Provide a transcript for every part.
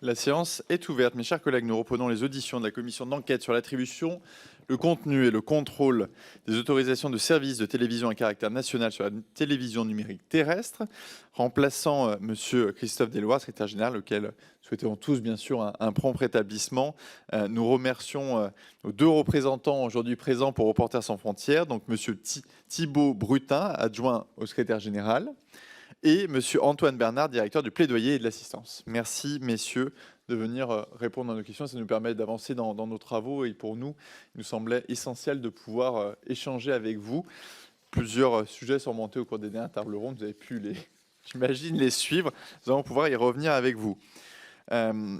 La séance est ouverte. Mes chers collègues, nous reprenons les auditions de la commission d'enquête sur l'attribution, le contenu et le contrôle des autorisations de services de télévision à caractère national sur la télévision numérique terrestre. Remplaçant Monsieur Christophe Deloire, secrétaire général, auquel souhaitons tous bien sûr un prompt rétablissement. Nous remercions nos deux représentants aujourd'hui présents pour Reporters sans frontières, donc Monsieur Thibaut Brutin, adjoint au secrétaire général, et Monsieur Antoine Bernard, directeur du plaidoyer et de l'assistance. Merci, messieurs, de venir répondre à nos questions. Ça nous permet d'avancer dans nos travaux et pour nous, il nous semblait essentiel de pouvoir échanger avec vous. Plusieurs sujets sont montés au cours des dernières tables rondes. Vous avez pu, j'imagine, les suivre. Nous allons pouvoir y revenir avec vous.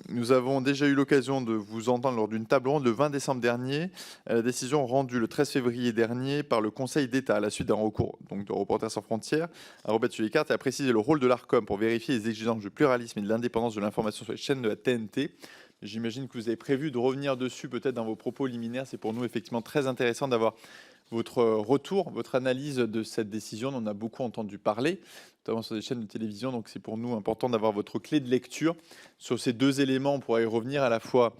Nous avons déjà eu l'occasion de vous entendre lors d'une table ronde le 20 décembre dernier. La décision rendue le 13 février dernier par le Conseil d'État à la suite d'un recours donc, de Reporters sans frontières a rebattu sur les cartes et a précisé le rôle de l'ARCOM pour vérifier les exigences du pluralisme et de l'indépendance de l'information sur les chaînes de la TNT. J'imagine que vous avez prévu de revenir dessus peut-être dans vos propos liminaires. C'est pour nous effectivement très intéressant d'avoir votre retour, votre analyse de cette décision. On en a beaucoup entendu parler, notamment sur des chaînes de télévision. Donc c'est pour nous important d'avoir votre clé de lecture sur ces deux éléments. On pourra y revenir à la fois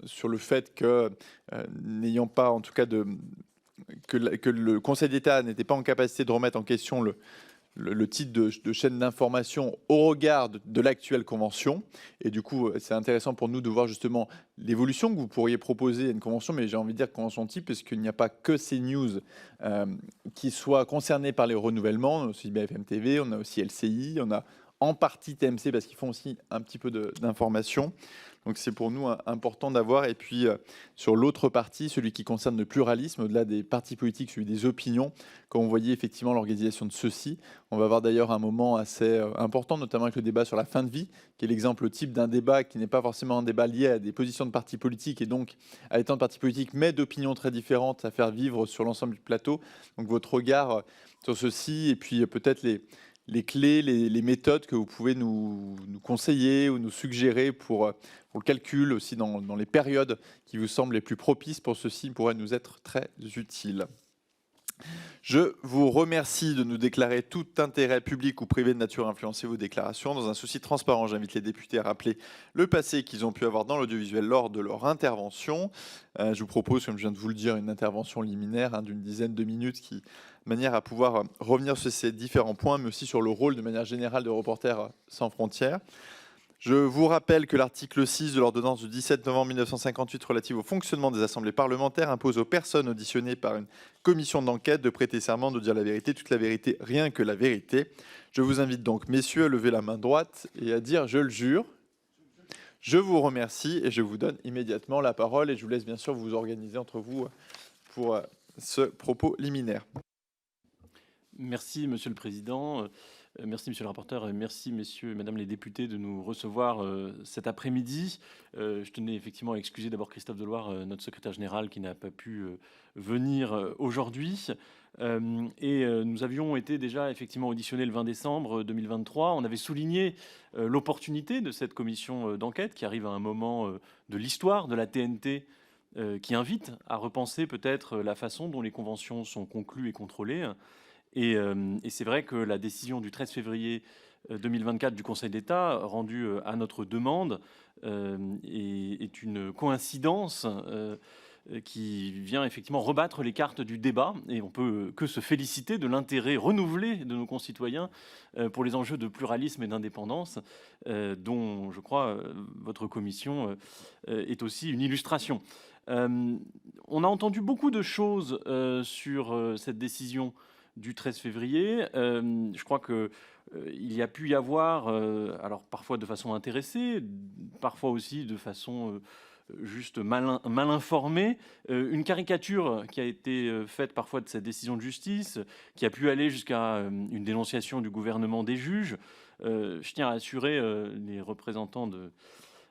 sur le fait que, n'ayant pas en tout cas que le Conseil d'État n'était pas en capacité de remettre en question le titre de chaîne d'information au regard de l'actuelle convention. Et du coup, c'est intéressant pour nous de voir justement l'évolution que vous pourriez proposer à une convention, mais j'ai envie de dire convention type, parce qu'il n'y a pas que CNews qui soient concernés par les renouvellements. On a aussi BFM TV, on a aussi LCI, on a en partie TMC, parce qu'ils font aussi un petit peu d'informations. Donc c'est pour nous important d'avoir. Et puis sur l'autre partie, celui qui concerne le pluralisme, au-delà des partis politiques, celui des opinions, quand on voyait effectivement l'organisation de ceux-ci. On va avoir d'ailleurs un moment assez important, notamment avec le débat sur la fin de vie, qui est l'exemple type d'un débat qui n'est pas forcément un débat lié à des positions de partis politiques et donc à des temps de partis politiques, mais d'opinions très différentes à faire vivre sur l'ensemble du plateau. Donc votre regard sur ceci et puis peut-être les clés, les méthodes que vous pouvez nous conseiller ou nous suggérer pour le calcul, aussi dans les périodes qui vous semblent les plus propices pour ceci, pourraient nous être très utiles. Je vous remercie de nous déclarer tout intérêt public ou privé de nature à influencer vos déclarations. Dans un souci de transparence, j'invite les députés à rappeler le passé qu'ils ont pu avoir dans l'audiovisuel lors de leur intervention. Je vous propose, comme je viens de vous le dire, une intervention liminaire d'une dizaine de minutes de manière à pouvoir revenir sur ces différents points, mais aussi sur le rôle de manière générale de Reporters sans frontières. Je vous rappelle que l'article 6 de l'ordonnance du 17 novembre 1958 relative au fonctionnement des assemblées parlementaires impose aux personnes auditionnées par une commission d'enquête de prêter serment, de dire la vérité, toute la vérité, rien que la vérité. Je vous invite donc, messieurs, à lever la main droite et à dire « je le jure ». Je vous remercie et je vous donne immédiatement la parole et je vous laisse bien sûr vous organiser entre vous pour ce propos liminaire. Merci, Monsieur le Président. Merci, Monsieur le rapporteur, et merci, messieurs et madame les députés, de nous recevoir cet après-midi. Je tenais effectivement à excuser d'abord Christophe Deloire, notre secrétaire général, qui n'a pas pu venir aujourd'hui. Nous avions été déjà effectivement auditionnés le 20 décembre 2023. On avait souligné l'opportunité de cette commission d'enquête qui arrive à un moment de l'histoire de la TNT qui invite à repenser peut-être la façon dont les conventions sont conclues et contrôlées. Et c'est vrai que la décision du 13 février 2024 du Conseil d'État, rendue à notre demande, est une coïncidence qui vient effectivement rebattre les cartes du débat. Et on peut que se féliciter de l'intérêt renouvelé de nos concitoyens pour les enjeux de pluralisme et d'indépendance, dont je crois votre commission est aussi une illustration. On a entendu beaucoup de choses sur cette décision du 13 février. Je crois qu'il y a pu y avoir, alors parfois de façon intéressée, parfois aussi de façon juste mal informée, une caricature qui a été faite parfois de cette décision de justice, qui a pu aller jusqu'à une dénonciation du gouvernement des juges. Je tiens à assurer les représentants de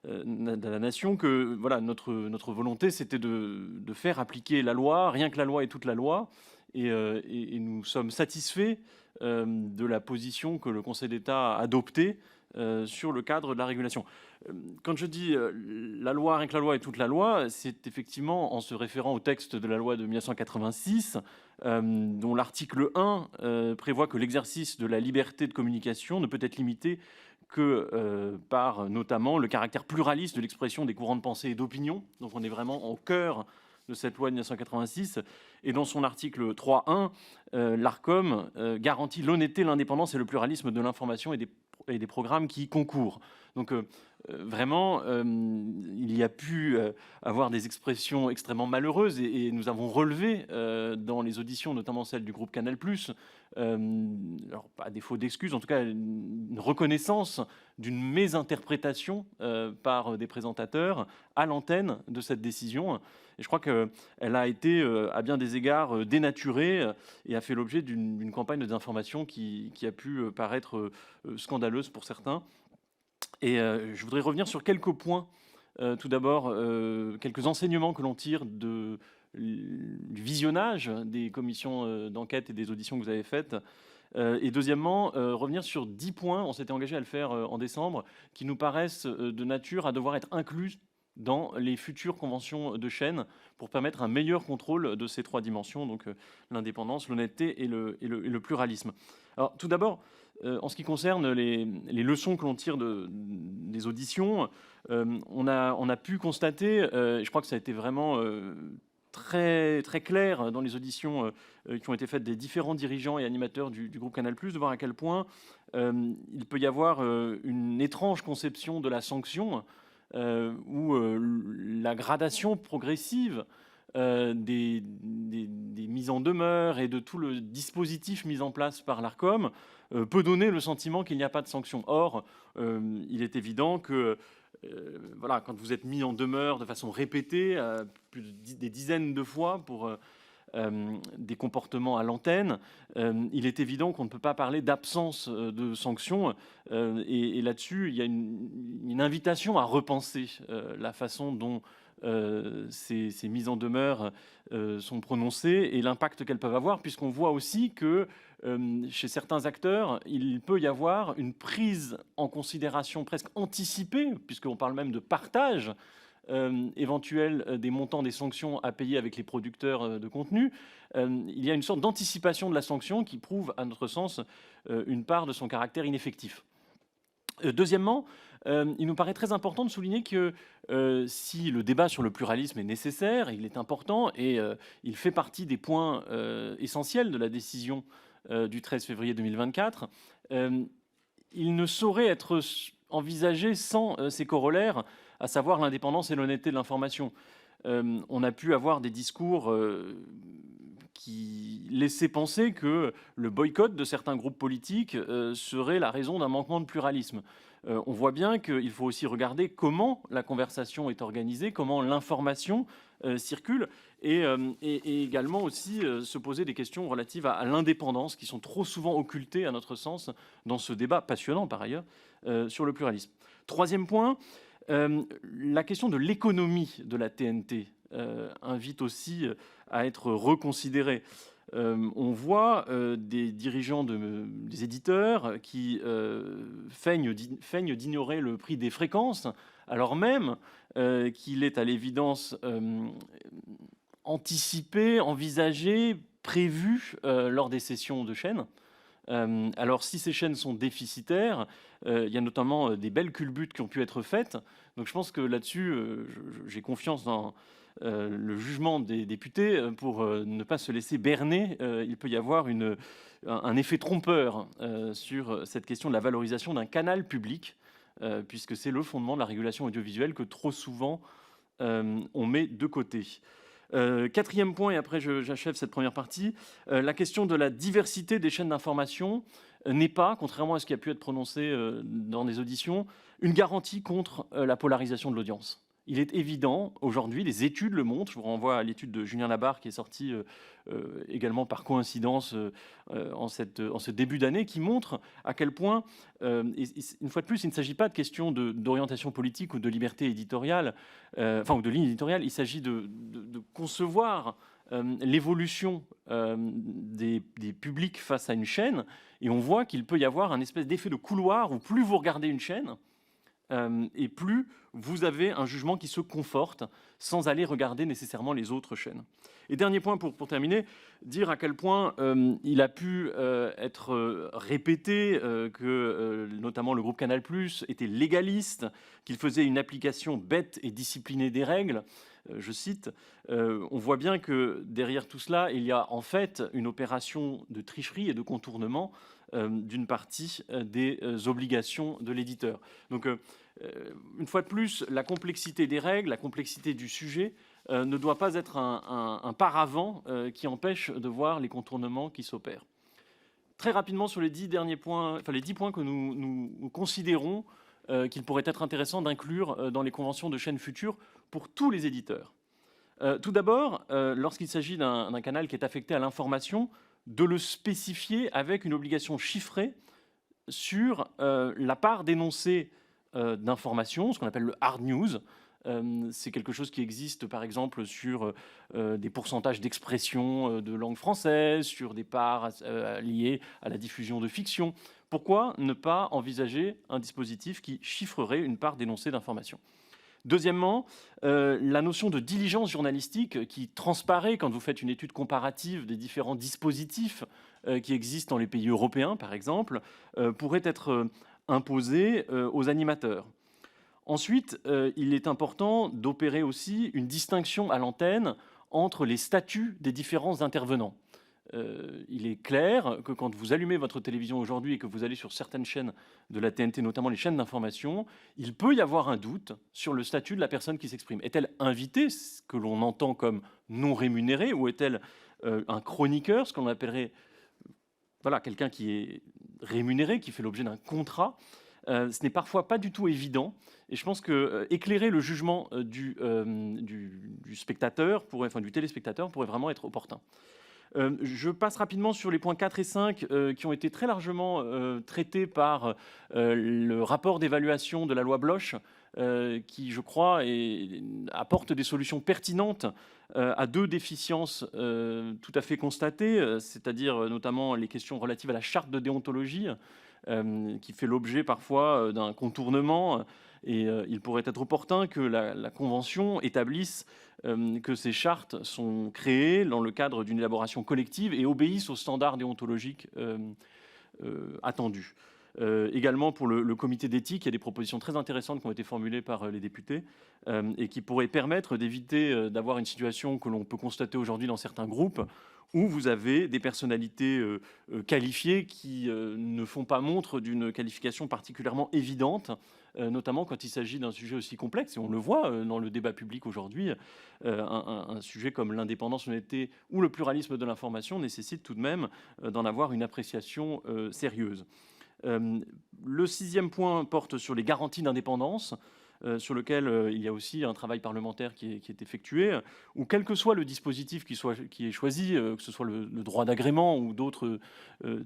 la nation que voilà, notre volonté, c'était de faire appliquer la loi, rien que la loi et toute la loi. Et nous sommes satisfaits de la position que le Conseil d'État a adoptée sur le cadre de la régulation. Quand je dis la loi, rien que la loi et toute la loi, c'est effectivement en se référant au texte de la loi de 1986, dont l'article 1 prévoit que l'exercice de la liberté de communication ne peut être limité que par notamment le caractère pluraliste de l'expression des courants de pensée et d'opinion. Donc on est vraiment au cœur de cette loi de 1986. Et dans son article 3.1, l'ARCOM garantit l'honnêteté, l'indépendance et le pluralisme de l'information et des programmes qui y concourent. Donc vraiment, il y a pu avoir des expressions extrêmement malheureuses et nous avons relevé dans les auditions, notamment celle du groupe Canal+, alors à défaut d'excuses, en tout cas une reconnaissance d'une mésinterprétation par des présentateurs à l'antenne de cette décision. Et je crois qu'elle a été, à bien des égards, dénaturée et a fait l'objet d'une campagne de désinformation qui a pu paraître scandaleuse pour certains. Et je voudrais revenir sur quelques points. Tout d'abord, quelques enseignements que l'on tire du visionnage des commissions d'enquête et des auditions que vous avez faites. Et deuxièmement, revenir sur 10 points, on s'était engagé à le faire en décembre, qui nous paraissent de nature à devoir être inclus dans les futures conventions de chaîne pour permettre un meilleur contrôle de ces 3 dimensions, donc l'indépendance, l'honnêteté et le pluralisme. Alors tout d'abord, en ce qui concerne les leçons que l'on tire des auditions, on a pu constater, et je crois que ça a été vraiment très, très clair dans les auditions qui ont été faites des différents dirigeants et animateurs du groupe Canal+, de voir à quel point il peut y avoir une étrange conception de la sanction où la gradation progressive des mises en demeure et de tout le dispositif mis en place par l'ARCOM peut donner le sentiment qu'il n'y a pas de sanction. Or, il est évident que voilà, quand vous êtes mis en demeure de façon répétée, des dizaines de fois pour des comportements à l'antenne, il est évident qu'on ne peut pas parler d'absence de sanctions. Et là-dessus, il y a une invitation à repenser la façon dont ces mises en demeure sont prononcées et l'impact qu'elles peuvent avoir, puisqu'on voit aussi que chez certains acteurs, il peut y avoir une prise en considération presque anticipée, puisqu'on parle même de partage éventuel des montants des sanctions à payer avec les producteurs de contenu. Il y a une sorte d'anticipation de la sanction qui prouve, à notre sens, une part de son caractère ineffectif. Deuxièmement, il nous paraît très important de souligner que si le débat sur le pluralisme est nécessaire, il est important et il fait partie des points essentiels de la décision du 13 février 2024, il ne saurait être envisagé sans ses corollaires, à savoir l'indépendance et l'honnêteté de l'information. On a pu avoir des discours qui laissaient penser que le boycott de certains groupes politiques serait la raison d'un manquement de pluralisme. On voit bien qu'il faut aussi regarder comment la conversation est organisée, comment l'information circule, et également aussi se poser des questions relatives à l'indépendance, qui sont trop souvent occultées, à notre sens, dans ce débat passionnant, par ailleurs, sur le pluralisme. Troisième point, la question de l'économie de la TNT invite aussi à être reconsidérée. On voit des dirigeants des éditeurs qui feignent d'ignorer le prix des fréquences, alors même qu'il est à l'évidence anticipé, envisagé, prévu lors des cessions de chaînes. Alors si ces chaînes sont déficitaires, il y a notamment des belles culbutes qui ont pu être faites. Donc je pense que là-dessus, j'ai confiance dans le jugement des députés pour ne pas se laisser berner. Il peut y avoir un effet trompeur sur cette question de la valorisation d'un canal public, puisque c'est le fondement de la régulation audiovisuelle que trop souvent on met de côté. Quatrième point, et après j'achève cette première partie, la question de la diversité des chaînes d'information n'est pas, contrairement à ce qui a pu être prononcé dans des auditions, une garantie contre la polarisation de l'audience. Il est évident, aujourd'hui, les études le montrent, je vous renvoie à l'étude de Julien Labarre qui est sortie également par coïncidence en ce début d'année, qui montre à quel point, une fois de plus, il ne s'agit pas de question d'orientation politique ou de liberté éditoriale, ou de ligne éditoriale, il s'agit de concevoir l'évolution des publics face à une chaîne, et on voit qu'il peut y avoir un espèce d'effet de couloir où plus vous regardez une chaîne, et plus vous avez un jugement qui se conforte sans aller regarder nécessairement les autres chaînes. Et dernier point pour terminer, dire à quel point il a pu être répété que notamment le groupe Canal+ était légaliste, qu'il faisait une application bête et disciplinée des règles. Je cite, on voit bien que derrière tout cela, il y a en fait une opération de tricherie et de contournement d'une partie des obligations de l'éditeur. Donc, une fois de plus, la complexité des règles, la complexité du sujet ne doit pas être un paravent qui empêche de voir les contournements qui s'opèrent. Très rapidement sur les 10 derniers points, enfin les 10 points que nous considérons qu'il pourrait être intéressant d'inclure dans les conventions de chaînes futures pour tous les éditeurs. Tout d'abord, lorsqu'il s'agit d'un canal qui est affecté à l'information, de le spécifier avec une obligation chiffrée sur la part d'énoncés d'informations, ce qu'on appelle le hard news. C'est quelque chose qui existe par exemple sur des pourcentages d'expression de langue française, sur des parts liées à la diffusion de fiction. Pourquoi ne pas envisager un dispositif qui chiffrerait une part d'énoncés d'informations ? Deuxièmement, la notion de diligence journalistique qui transparaît quand vous faites une étude comparative des différents dispositifs qui existent dans les pays européens, par exemple, pourrait être imposée aux animateurs. Ensuite, il est important d'opérer aussi une distinction à l'antenne entre les statuts des différents intervenants. Il est clair que quand vous allumez votre télévision aujourd'hui et que vous allez sur certaines chaînes de la TNT, notamment les chaînes d'information, il peut y avoir un doute sur le statut de la personne qui s'exprime. Est-elle invitée, ce que l'on entend comme non rémunérée, ou est-elle un chroniqueur, ce qu'on appellerait quelqu'un qui est rémunéré, qui fait l'objet d'un contrat? Ce n'est parfois pas du tout évident. Et je pense que éclairer le jugement du spectateur, du téléspectateur, pourrait vraiment être opportun. Je passe rapidement sur les points 4 et 5 qui ont été très largement traités par le rapport d'évaluation de la loi Bloch, qui, je crois, apporte des solutions pertinentes à deux déficiences tout à fait constatées, c'est-à-dire notamment les questions relatives à la charte de déontologie, qui fait l'objet parfois d'un contournement. Et il pourrait être opportun que la Convention établisse que ces chartes sont créées dans le cadre d'une élaboration collective et obéissent aux standards déontologiques attendus. Également pour le comité d'éthique, il y a des propositions très intéressantes qui ont été formulées par les députés et qui pourraient permettre d'éviter d'avoir une situation que l'on peut constater aujourd'hui dans certains groupes où vous avez des personnalités qualifiées qui ne font pas montre d'une qualification particulièrement évidente, notamment quand il s'agit d'un sujet aussi complexe, et on le voit dans le débat public aujourd'hui, un sujet comme l'indépendance, l'honnêteté ou le pluralisme de l'information nécessite tout de même d'en avoir une appréciation sérieuse. Le 6e point porte sur les garanties d'indépendance, sur lequel il y a aussi un travail parlementaire qui est effectué, où quel que soit le dispositif qui est choisi, que ce soit le droit d'agrément ou d'autres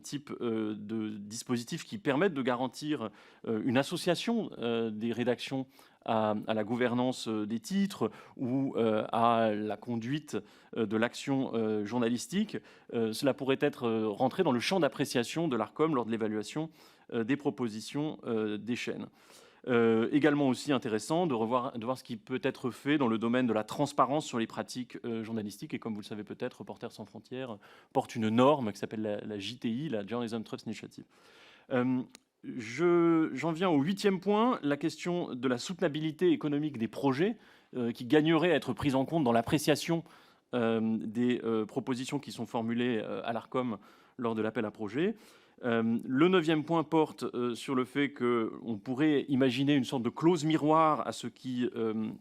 types de dispositifs qui permettent de garantir une association des rédactions à la gouvernance des titres ou à la conduite de l'action journalistique, cela pourrait être rentré dans le champ d'appréciation de l'Arcom lors de l'évaluation des propositions des chaînes. Également aussi intéressant de voir ce qui peut être fait dans le domaine de la transparence sur les pratiques journalistiques. Et comme vous le savez peut-être, Reporters sans frontières porte une norme qui s'appelle la JTI, la Journalism Trust Initiative. J'en viens au 8e point, la question de la soutenabilité économique des projets qui gagnerait à être prise en compte dans l'appréciation des propositions qui sont formulées à l'Arcom lors de l'appel à projets. Le 9e point porte sur le fait qu'on pourrait imaginer une sorte de clause miroir à ce qui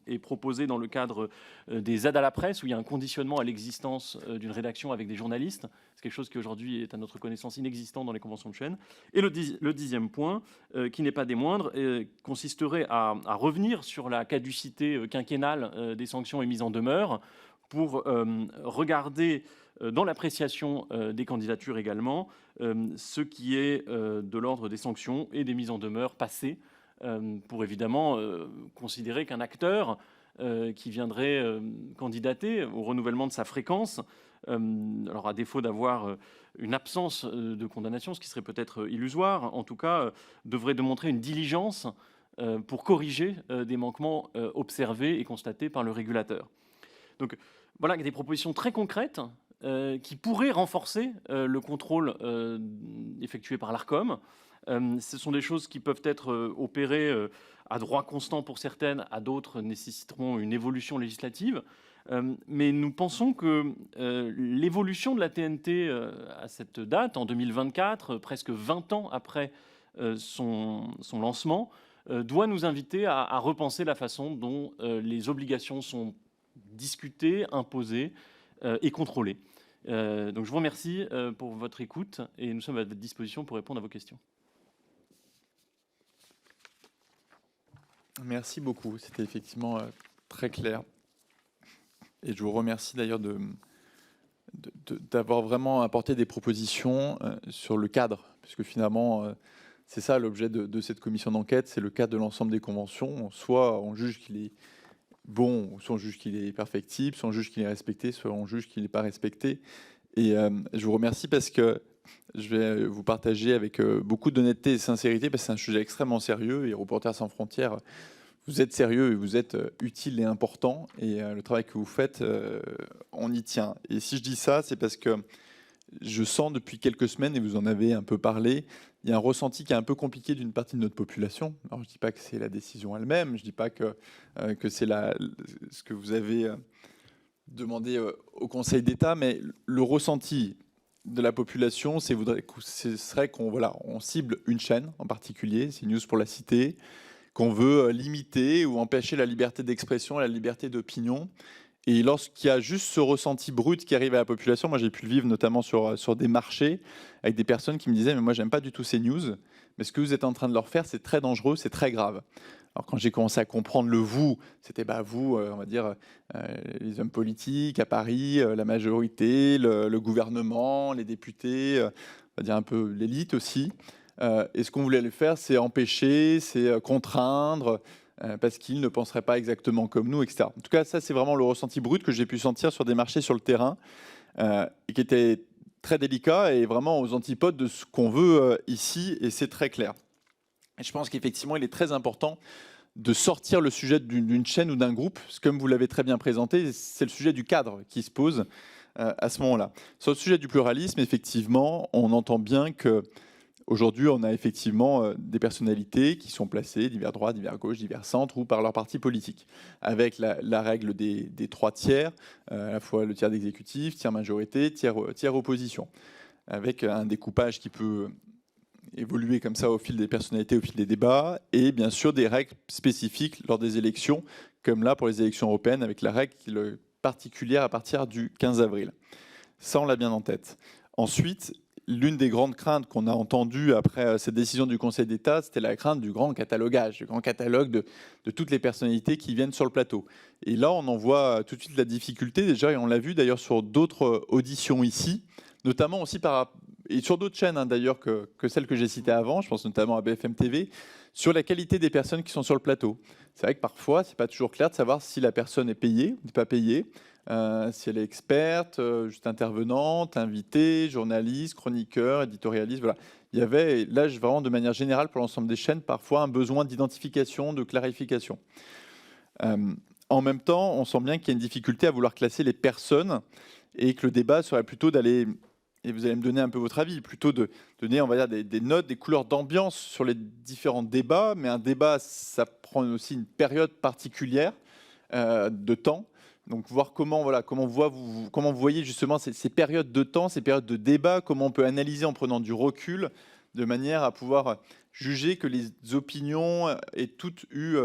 est proposé dans le cadre des aides à la presse, où il y a un conditionnement à l'existence d'une rédaction avec des journalistes. C'est quelque chose qui aujourd'hui est à notre connaissance inexistant dans les conventions de chaîne. Et le 10e point, qui n'est pas des moindres, consisterait à revenir sur la caducité quinquennale des sanctions et mises en demeure pour regarder dans l'appréciation des candidatures également, ce qui est de l'ordre des sanctions et des mises en demeure passées, pour évidemment considérer qu'un acteur qui viendrait candidater au renouvellement de sa fréquence, alors à défaut d'avoir une absence de condamnation, ce qui serait peut-être illusoire, en tout cas devrait démontrer une diligence pour corriger des manquements observés et constatés par le régulateur. Donc voilà, il y a des propositions très concrètes qui pourraient renforcer le contrôle effectué par l'Arcom. Ce sont des choses qui peuvent être opérées à droit constant pour certaines, à d'autres nécessiteront une évolution législative. Mais nous pensons que l'évolution de la TNT à cette date, en 2024, presque 20 ans après son lancement, doit nous inviter à repenser la façon dont les obligations sont discutées, imposées et contrôlées. Donc je vous remercie pour votre écoute et nous sommes à votre disposition pour répondre à vos questions. Merci beaucoup, c'était effectivement très clair. Et je vous remercie d'ailleurs d'avoir vraiment apporté des propositions sur le cadre, puisque finalement, c'est ça l'objet de cette commission d'enquête, c'est le cadre de l'ensemble des conventions. Soit on juge qu'il est bon, soit on juge qu'il est perfectible, soit on juge qu'il est respecté, soit on juge qu'il n'est pas respecté. Et je vous remercie parce que je vais vous partager avec beaucoup d'honnêteté et de sincérité, parce que c'est un sujet extrêmement sérieux, et Reporters sans frontières, vous êtes sérieux et vous êtes utile et important, et le travail que vous faites, on y tient. Et si je dis ça, c'est parce que je sens depuis quelques semaines, et vous en avez un peu parlé, il y a un ressenti qui est un peu compliqué d'une partie de notre population. Alors je ne dis pas que c'est la décision elle-même, je ne dis pas que c'est ce que vous avez demandé au Conseil d'État, mais le ressenti de la population, ce serait on cible une chaîne en particulier, CNews pour la citer, qu'on veut limiter ou empêcher la liberté d'expression et la liberté d'opinion. Et lorsqu'il y a juste ce ressenti brut qui arrive à la population, moi j'ai pu le vivre notamment sur des marchés, avec des personnes qui me disaient « mais moi j'aime pas du tout ces news, mais ce que vous êtes en train de leur faire, c'est très dangereux, c'est très grave ». Alors quand j'ai commencé à comprendre le « vous », c'était vous, on va dire, les hommes politiques à Paris, la majorité, le gouvernement, les députés, on va dire un peu l'élite aussi. Et ce qu'on voulait le faire, c'est empêcher, c'est contraindre, parce qu'ils ne penseraient pas exactement comme nous, etc. En tout cas, ça, c'est vraiment le ressenti brut que j'ai pu sentir sur des marchés sur le terrain, et qui était très délicat et vraiment aux antipodes de ce qu'on veut ici, et c'est très clair. Et je pense qu'effectivement, il est très important de sortir le sujet d'une chaîne ou d'un groupe, parce que comme vous l'avez très bien présenté, c'est le sujet du cadre qui se pose à ce moment-là. Sur le sujet du pluralisme, effectivement, on entend bien que aujourd'hui, on a effectivement des personnalités qui sont placées divers droits, divers gauche, divers centre ou par leur parti politique, avec la règle des 3 tiers, à la fois le tiers d'exécutif, tiers majorité, tiers opposition, avec un découpage qui peut évoluer comme ça au fil des personnalités, au fil des débats, et bien sûr des règles spécifiques lors des élections, comme là pour les élections européennes, avec la règle particulière à partir du 15 avril. Ça, on l'a bien en tête. Ensuite, l'une des grandes craintes qu'on a entendues après cette décision du Conseil d'État, c'était la crainte du grand catalogage, du grand catalogue de toutes les personnalités qui viennent sur le plateau. Et là, on en voit tout de suite la difficulté, déjà, et on l'a vu d'ailleurs sur d'autres auditions ici, notamment aussi et sur d'autres chaînes d'ailleurs que celles que j'ai citées avant, je pense notamment à BFM TV, sur la qualité des personnes qui sont sur le plateau. C'est vrai que parfois, ce n'est pas toujours clair de savoir si la personne est payée ou n'est pas payée. Si elle est experte, juste intervenante, invitée, journaliste, chroniqueur, éditorialiste, voilà. Il y avait, là, vraiment de manière générale pour l'ensemble des chaînes, parfois un besoin d'identification, de clarification. En même temps, on sent bien qu'il y a une difficulté à vouloir classer les personnes et que le débat serait plutôt d'aller, et vous allez me donner un peu votre avis, plutôt de donner, on va dire, des notes, des couleurs d'ambiance sur les différents débats, mais un débat, ça prend aussi une période particulière de temps. Donc voir comment vous voyez justement ces périodes de temps, ces périodes de débat, comment on peut analyser en prenant du recul, de manière à pouvoir juger que les opinions aient toutes eu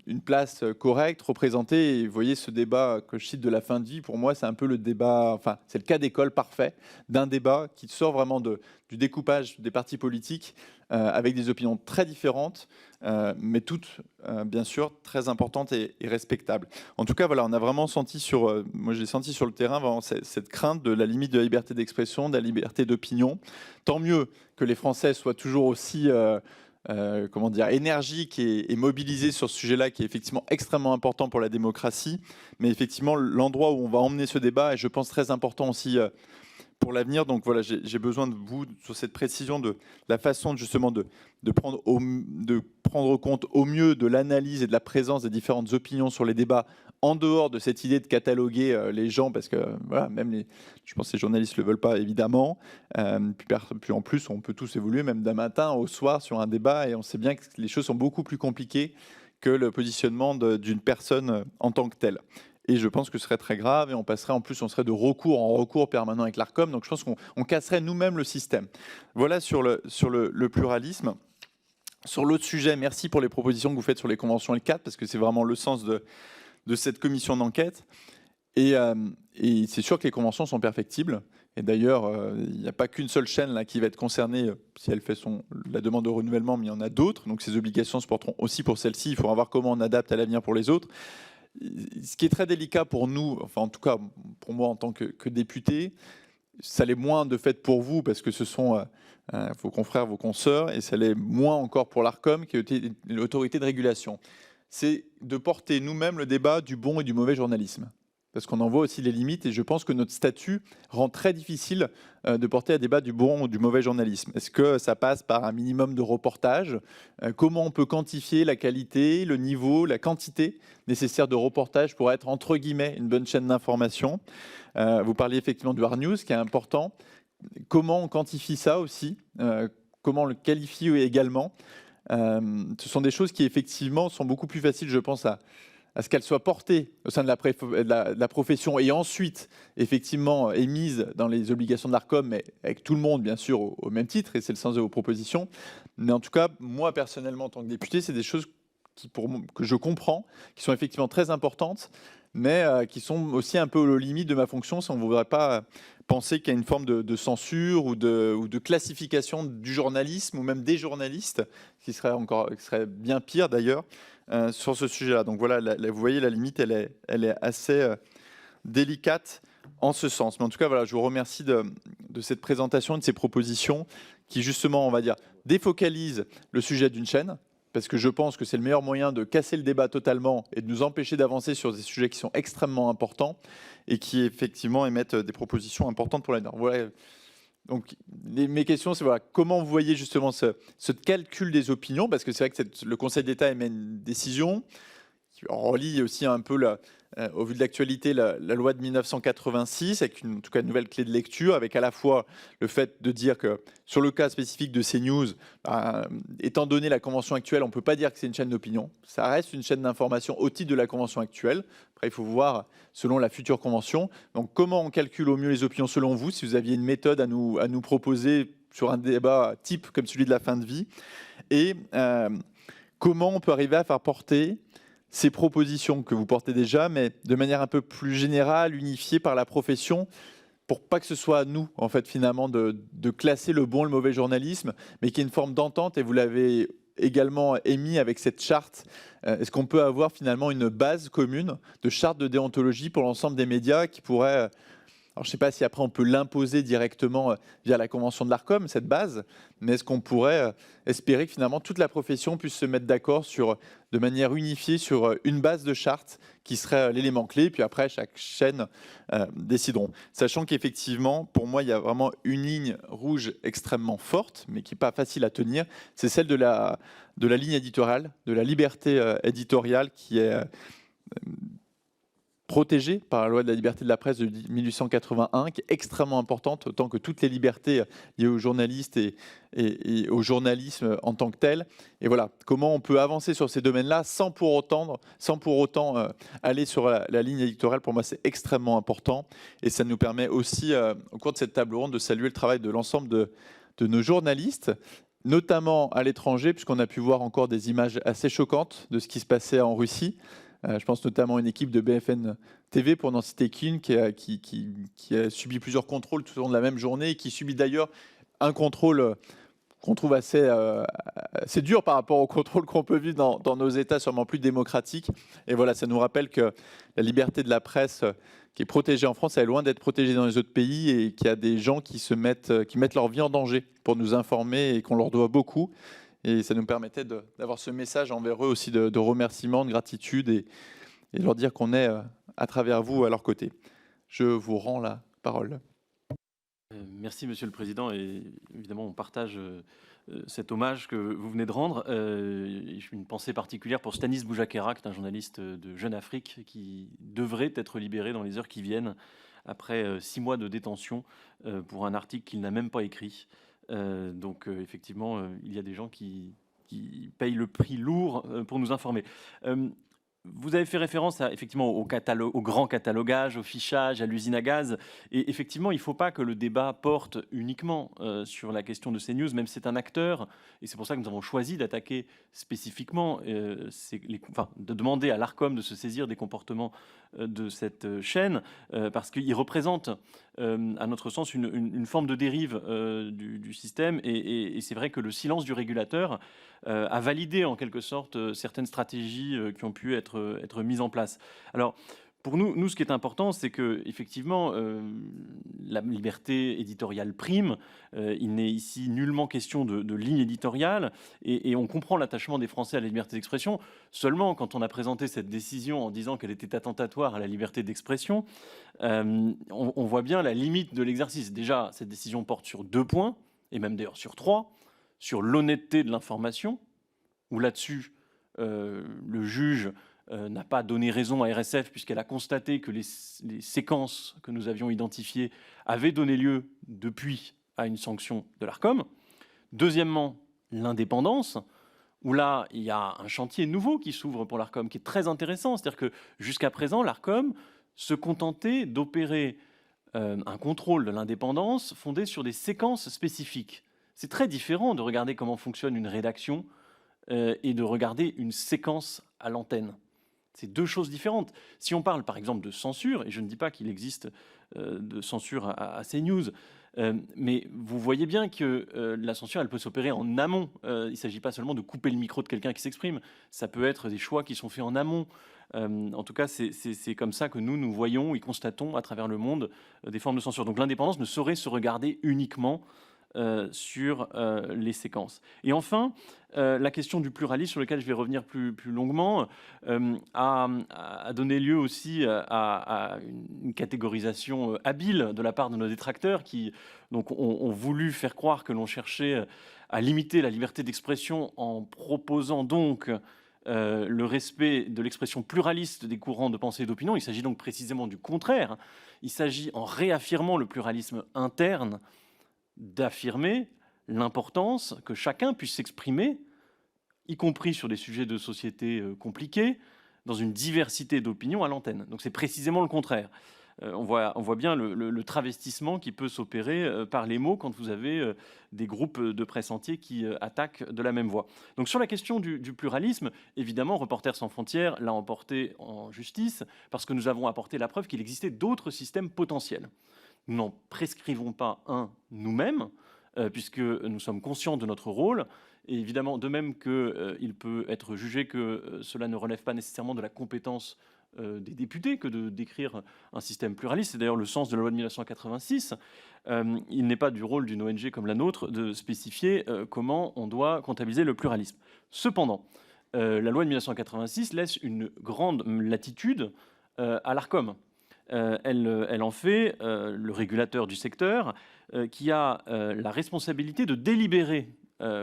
une place correcte, représentée. Et vous voyez ce débat que je cite de la fin de vie, pour moi c'est un peu le débat, enfin c'est le cas d'école parfait, d'un débat qui sort vraiment du découpage des partis politiques, avec des opinions très différentes, mais toutes, bien sûr, très importantes et respectables. En tout cas, voilà, on a vraiment senti moi j'ai senti sur le terrain vraiment cette crainte de la limite de la liberté d'expression, de la liberté d'opinion. Tant mieux que les Français soient toujours aussi énergiques et mobilisés sur ce sujet-là, qui est effectivement extrêmement important pour la démocratie. Mais effectivement, l'endroit où on va emmener ce débat est, je pense, très important aussi pour l'avenir. Donc voilà, j'ai besoin de vous sur cette précision de la façon justement de prendre compte au mieux de l'analyse et de la présence des différentes opinions sur les débats, en dehors de cette idée de cataloguer les gens, parce que voilà, même je pense que les journalistes ne le veulent pas évidemment. Puis en plus, on peut tous évoluer, même d'un matin au soir, sur un débat, et on sait bien que les choses sont beaucoup plus compliquées que le positionnement d'une personne en tant que telle. Et je pense que ce serait très grave, et on serait de recours en recours permanent avec l'Arcom. Donc je pense qu'on casserait nous-mêmes le système. Voilà sur le pluralisme. Sur l'autre sujet, merci pour les propositions que vous faites sur les conventions L4, parce que c'est vraiment le sens de cette commission d'enquête. Et c'est sûr que les conventions sont perfectibles. Et d'ailleurs, il n'y a pas qu'une seule chaîne là, qui va être concernée si elle fait la demande de renouvellement, mais il y en a d'autres. Donc ces obligations se porteront aussi pour celle-ci. Il faudra voir comment on adapte à l'avenir pour les autres. Ce qui est très délicat pour nous, enfin en tout cas pour moi en tant que député, ça l'est moins de fait pour vous parce que ce sont vos confrères, vos consoeurs, et ça l'est moins encore pour l'Arcom qui est l'autorité de régulation. C'est de porter nous-mêmes le débat du bon et du mauvais journalisme. Parce qu'on en voit aussi les limites, et je pense que notre statut rend très difficile de porter un débat du bon ou du mauvais journalisme. Est-ce que ça passe par un minimum de reportage ? Comment on peut quantifier la qualité, le niveau, la quantité nécessaire de reportage pour être, entre guillemets, une bonne chaîne d'information ? Vous parliez effectivement du hard news, qui est important. Comment on quantifie ça aussi ? Comment on le qualifie également ? Ce sont des choses qui, effectivement, sont beaucoup plus faciles, je pense, à ce qu'elles soient portées au sein de la profession et ensuite, effectivement, émises dans les obligations de l'Arcom, mais avec tout le monde, bien sûr, au même titre, et c'est le sens de vos propositions. Mais en tout cas, moi, personnellement, en tant que député, c'est des choses que je comprends, qui sont effectivement très importantes, mais qui sont aussi un peu aux limites de ma fonction, si on ne voudrait pas penser qu'il y a une forme de censure ou de classification du journalisme, ou même des journalistes, qui serait bien pire d'ailleurs, sur ce sujet-là. Donc voilà, vous voyez, la limite, elle est assez délicate en ce sens. Mais en tout cas, voilà, je vous remercie de cette présentation et de ces propositions qui, justement, on va dire, défocalisent le sujet d'une chaîne, parce que je pense que c'est le meilleur moyen de casser le débat totalement et de nous empêcher d'avancer sur des sujets qui sont extrêmement importants et qui, effectivement, émettent des propositions importantes pour l'avenir. Voilà. Donc, mes questions, c'est voilà, comment vous voyez justement ce calcul des opinions, parce que c'est vrai que le Conseil d'État émet une décision qui relie aussi un peu, au vu de l'actualité, la loi de 1986, avec en tout cas une nouvelle clé de lecture, avec à la fois le fait de dire que sur le cas spécifique de CNews, étant donné la convention actuelle, on ne peut pas dire que c'est une chaîne d'opinion. Ça reste une chaîne d'information au titre de la convention actuelle. Après, il faut voir selon la future convention. Donc, comment on calcule au mieux les opinions selon vous, si vous aviez une méthode à nous proposer sur un débat type comme celui de la fin de vie, et comment on peut arriver à faire porter ces propositions que vous portez déjà, mais de manière un peu plus générale, unifiée par la profession, pour pas que ce soit à nous, en fait, finalement, de classer le bon et le mauvais journalisme, mais qu'il y ait une forme d'entente, et vous l'avez également émis avec cette charte. Est-ce qu'on peut avoir finalement une base commune de charte de déontologie pour l'ensemble des médias qui pourrait... Alors, je ne sais pas si après on peut l'imposer directement via la convention de l'Arcom, cette base, mais est-ce qu'on pourrait espérer que finalement toute la profession puisse se mettre d'accord de manière unifiée sur une base de charte qui serait l'élément clé, puis après chaque chaîne décideront. Sachant qu'effectivement, pour moi, il y a vraiment une ligne rouge extrêmement forte, mais qui n'est pas facile à tenir, c'est celle de la ligne éditoriale, de la liberté éditoriale qui est... protégée par la loi de la liberté de la presse de 1881, qui est extrêmement importante, autant que toutes les libertés liées aux journalistes et au journalisme en tant que tel. Et voilà, comment on peut avancer sur ces domaines-là sans pour autant aller sur la ligne éditoriale, pour moi, c'est extrêmement important. Et ça nous permet aussi, au cours de cette table ronde, de saluer le travail de l'ensemble de nos journalistes, notamment à l'étranger, puisqu'on a pu voir encore des images assez choquantes de ce qui se passait en Russie. Je pense notamment à une équipe de BFM TV, pour n'en citer qu'une, qui a subi plusieurs contrôles tout au long de la même journée, et qui subit d'ailleurs un contrôle qu'on trouve assez dur par rapport au contrôle qu'on peut vivre dans nos États sûrement plus démocratiques. Et voilà, ça nous rappelle que la liberté de la presse qui est protégée en France, elle est loin d'être protégée dans les autres pays, et qu'il y a des gens qui mettent leur vie en danger pour nous informer, et qu'on leur doit beaucoup. Et ça nous permettait d'avoir ce message envers eux aussi de remerciement, de gratitude, et de leur dire qu'on est à travers vous, à leur côté. Je vous rends la parole. Merci Monsieur le Président, et évidemment on partage cet hommage que vous venez de rendre. J'ai une pensée particulière pour Stanis Boujakera, qui est un journaliste de Jeune Afrique, qui devrait être libéré dans les heures qui viennent, après 6 mois de détention pour un article qu'il n'a même pas écrit. Donc effectivement, il y a des gens qui payent le prix lourd pour nous informer. Vous avez fait référence effectivement au grand catalogage, au fichage, à l'usine à gaz. Et effectivement, il ne faut pas que le débat porte uniquement sur la question de CNews, même si c'est un acteur. Et c'est pour ça que nous avons choisi d'attaquer spécifiquement, de demander à l'Arcom de se saisir des comportements de cette chaîne, parce qu'il représente, à notre sens, une forme de dérive du système. Et c'est vrai que le silence du régulateur a validé en quelque sorte certaines stratégies qui ont pu être mises en place. Alors, pour nous, ce qui est important, c'est que effectivement, la liberté éditoriale prime. Il n'est ici nullement question de ligne éditoriale, et on comprend l'attachement des Français à la liberté d'expression. Seulement, quand on a présenté cette décision en disant qu'elle était attentatoire à la liberté d'expression, on voit bien la limite de l'exercice. Déjà, cette décision porte sur 2 points, et même d'ailleurs sur 3, sur l'honnêteté de l'information, où là-dessus, le juge n'a pas donné raison à RSF, puisqu'elle a constaté que les séquences que nous avions identifiées avaient donné lieu depuis à une sanction de l'Arcom. Deuxièmement, l'indépendance, où là, il y a un chantier nouveau qui s'ouvre pour l'Arcom, qui est très intéressant. C'est-à-dire que jusqu'à présent, l'Arcom se contentait d'opérer un contrôle de l'indépendance fondé sur des séquences spécifiques. C'est très différent de regarder comment fonctionne une rédaction et de regarder une séquence à l'antenne. C'est 2 choses différentes. Si on parle par exemple de censure, et je ne dis pas qu'il existe de censure à CNews, mais vous voyez bien que la censure, elle peut s'opérer en amont. Il ne s'agit pas seulement de couper le micro de quelqu'un qui s'exprime. Ça peut être des choix qui sont faits en amont. En tout cas, c'est comme ça que nous voyons et constatons à travers le monde des formes de censure. Donc l'indépendance ne saurait se regarder uniquement sur les séquences. Et enfin, la question du pluralisme, sur lequel je vais revenir plus longuement, a donné lieu aussi à une catégorisation habile de la part de nos détracteurs qui donc, ont voulu faire croire que l'on cherchait à limiter la liberté d'expression en proposant donc le respect de l'expression pluraliste des courants de pensée et d'opinion. Il s'agit donc précisément du contraire. Il s'agit, en réaffirmant le pluralisme interne, d'affirmer l'importance que chacun puisse s'exprimer, y compris sur des sujets de société compliqués, dans une diversité d'opinions à l'antenne. Donc c'est précisément le contraire. On voit bien le travestissement qui peut s'opérer par les mots quand vous avez des groupes de presse entiers qui attaquent de la même voie. Donc sur la question du pluralisme, évidemment, Reporters sans frontières l'a emporté en justice parce que nous avons apporté la preuve qu'il existait d'autres systèmes potentiels. Nous n'en prescrivons pas un nous-mêmes, puisque nous sommes conscients de notre rôle. Et évidemment, de même qu'il peut être jugé que cela ne relève pas nécessairement de la compétence des députés que de décrire un système pluraliste. C'est d'ailleurs le sens de la loi de 1986. Il n'est pas du rôle d'une ONG comme la nôtre de spécifier comment on doit comptabiliser le pluralisme. Cependant, la loi de 1986 laisse une grande latitude à l'Arcom. Elle en fait le régulateur du secteur qui a la responsabilité de délibérer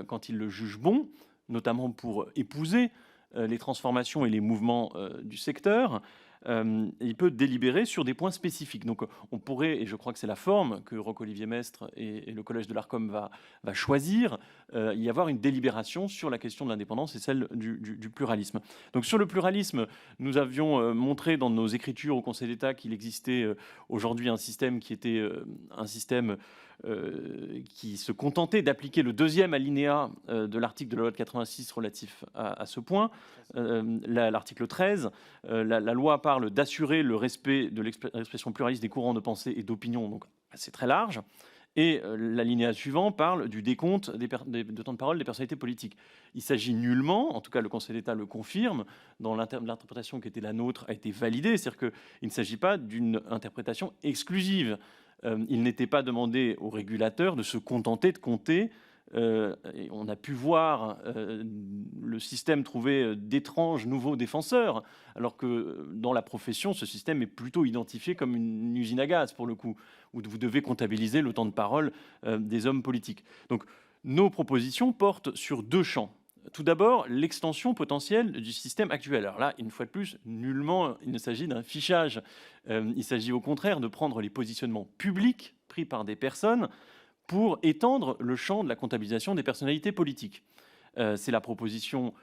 quand il le juge bon, notamment pour épouser les transformations et les mouvements du secteur. Il peut délibérer sur des points spécifiques. Donc on pourrait, et je crois que c'est la forme que Roch-Olivier Mestre et le Collège de l'Arcom va choisir, y avoir une délibération sur la question de l'indépendance et celle du pluralisme. Donc sur le pluralisme, nous avions montré dans nos écritures au Conseil d'État qu'il existait aujourd'hui un système qui était un système qui se contentait d'appliquer le 2e alinéa de l'article de la loi de 86 relatif à ce point, l'article 13. La loi parle d'assurer le respect de l'expression pluraliste des courants de pensée et d'opinion, donc c'est très large. Et l'alinéa suivant parle du décompte de temps de parole des personnalités politiques. Il s'agit nullement, en tout cas le Conseil d'État le confirme, dans l'interprétation qui était la nôtre a été validée, c'est-à-dire qu'il ne s'agit pas d'une interprétation exclusive. Il n'était pas demandé au régulateur de se contenter de compter et on a pu voir le système trouver d'étranges nouveaux défenseurs, alors que dans la profession, ce système est plutôt identifié comme une usine à gaz, pour le coup, où vous devez comptabiliser le temps de parole des hommes politiques. Donc, nos propositions portent sur 2 champs. Tout d'abord, l'extension potentielle du système actuel. Alors là, une fois de plus, nullement il ne s'agit d'un fichage. Il s'agit au contraire de prendre les positionnements publics pris par des personnes pour étendre le champ de la comptabilisation des personnalités politiques. C'est la proposition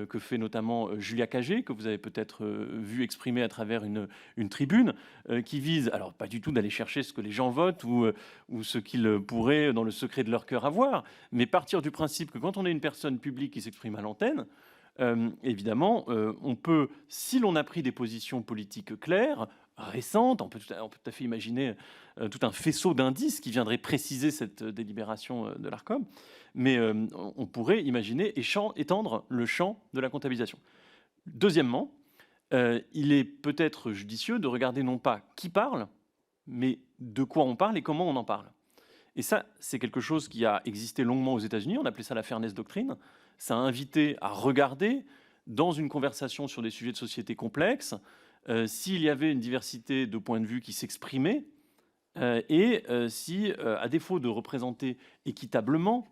que fait notamment Julia Cagé, que vous avez peut-être vu exprimer à travers une tribune, qui vise, alors pas du tout d'aller chercher ce que les gens votent ou ce qu'ils pourraient, dans le secret de leur cœur, avoir, mais partir du principe que quand on est une personne publique qui s'exprime à l'antenne, évidemment, on peut, si l'on a pris des positions politiques claires, récentes, on peut tout à fait imaginer tout un faisceau d'indices qui viendraient préciser cette délibération de l'Arcom, mais on pourrait imaginer étendre le champ de la comptabilisation. Deuxièmement, il est peut-être judicieux de regarder non pas qui parle, mais de quoi on parle et comment on en parle. Et ça, c'est quelque chose qui a existé longuement aux États-Unis, on appelait ça la Fairness Doctrine. Ça a invité à regarder, dans une conversation sur des sujets de société complexes, s'il y avait une diversité de points de vue qui s'exprimait, et si, à défaut de représenter équitablement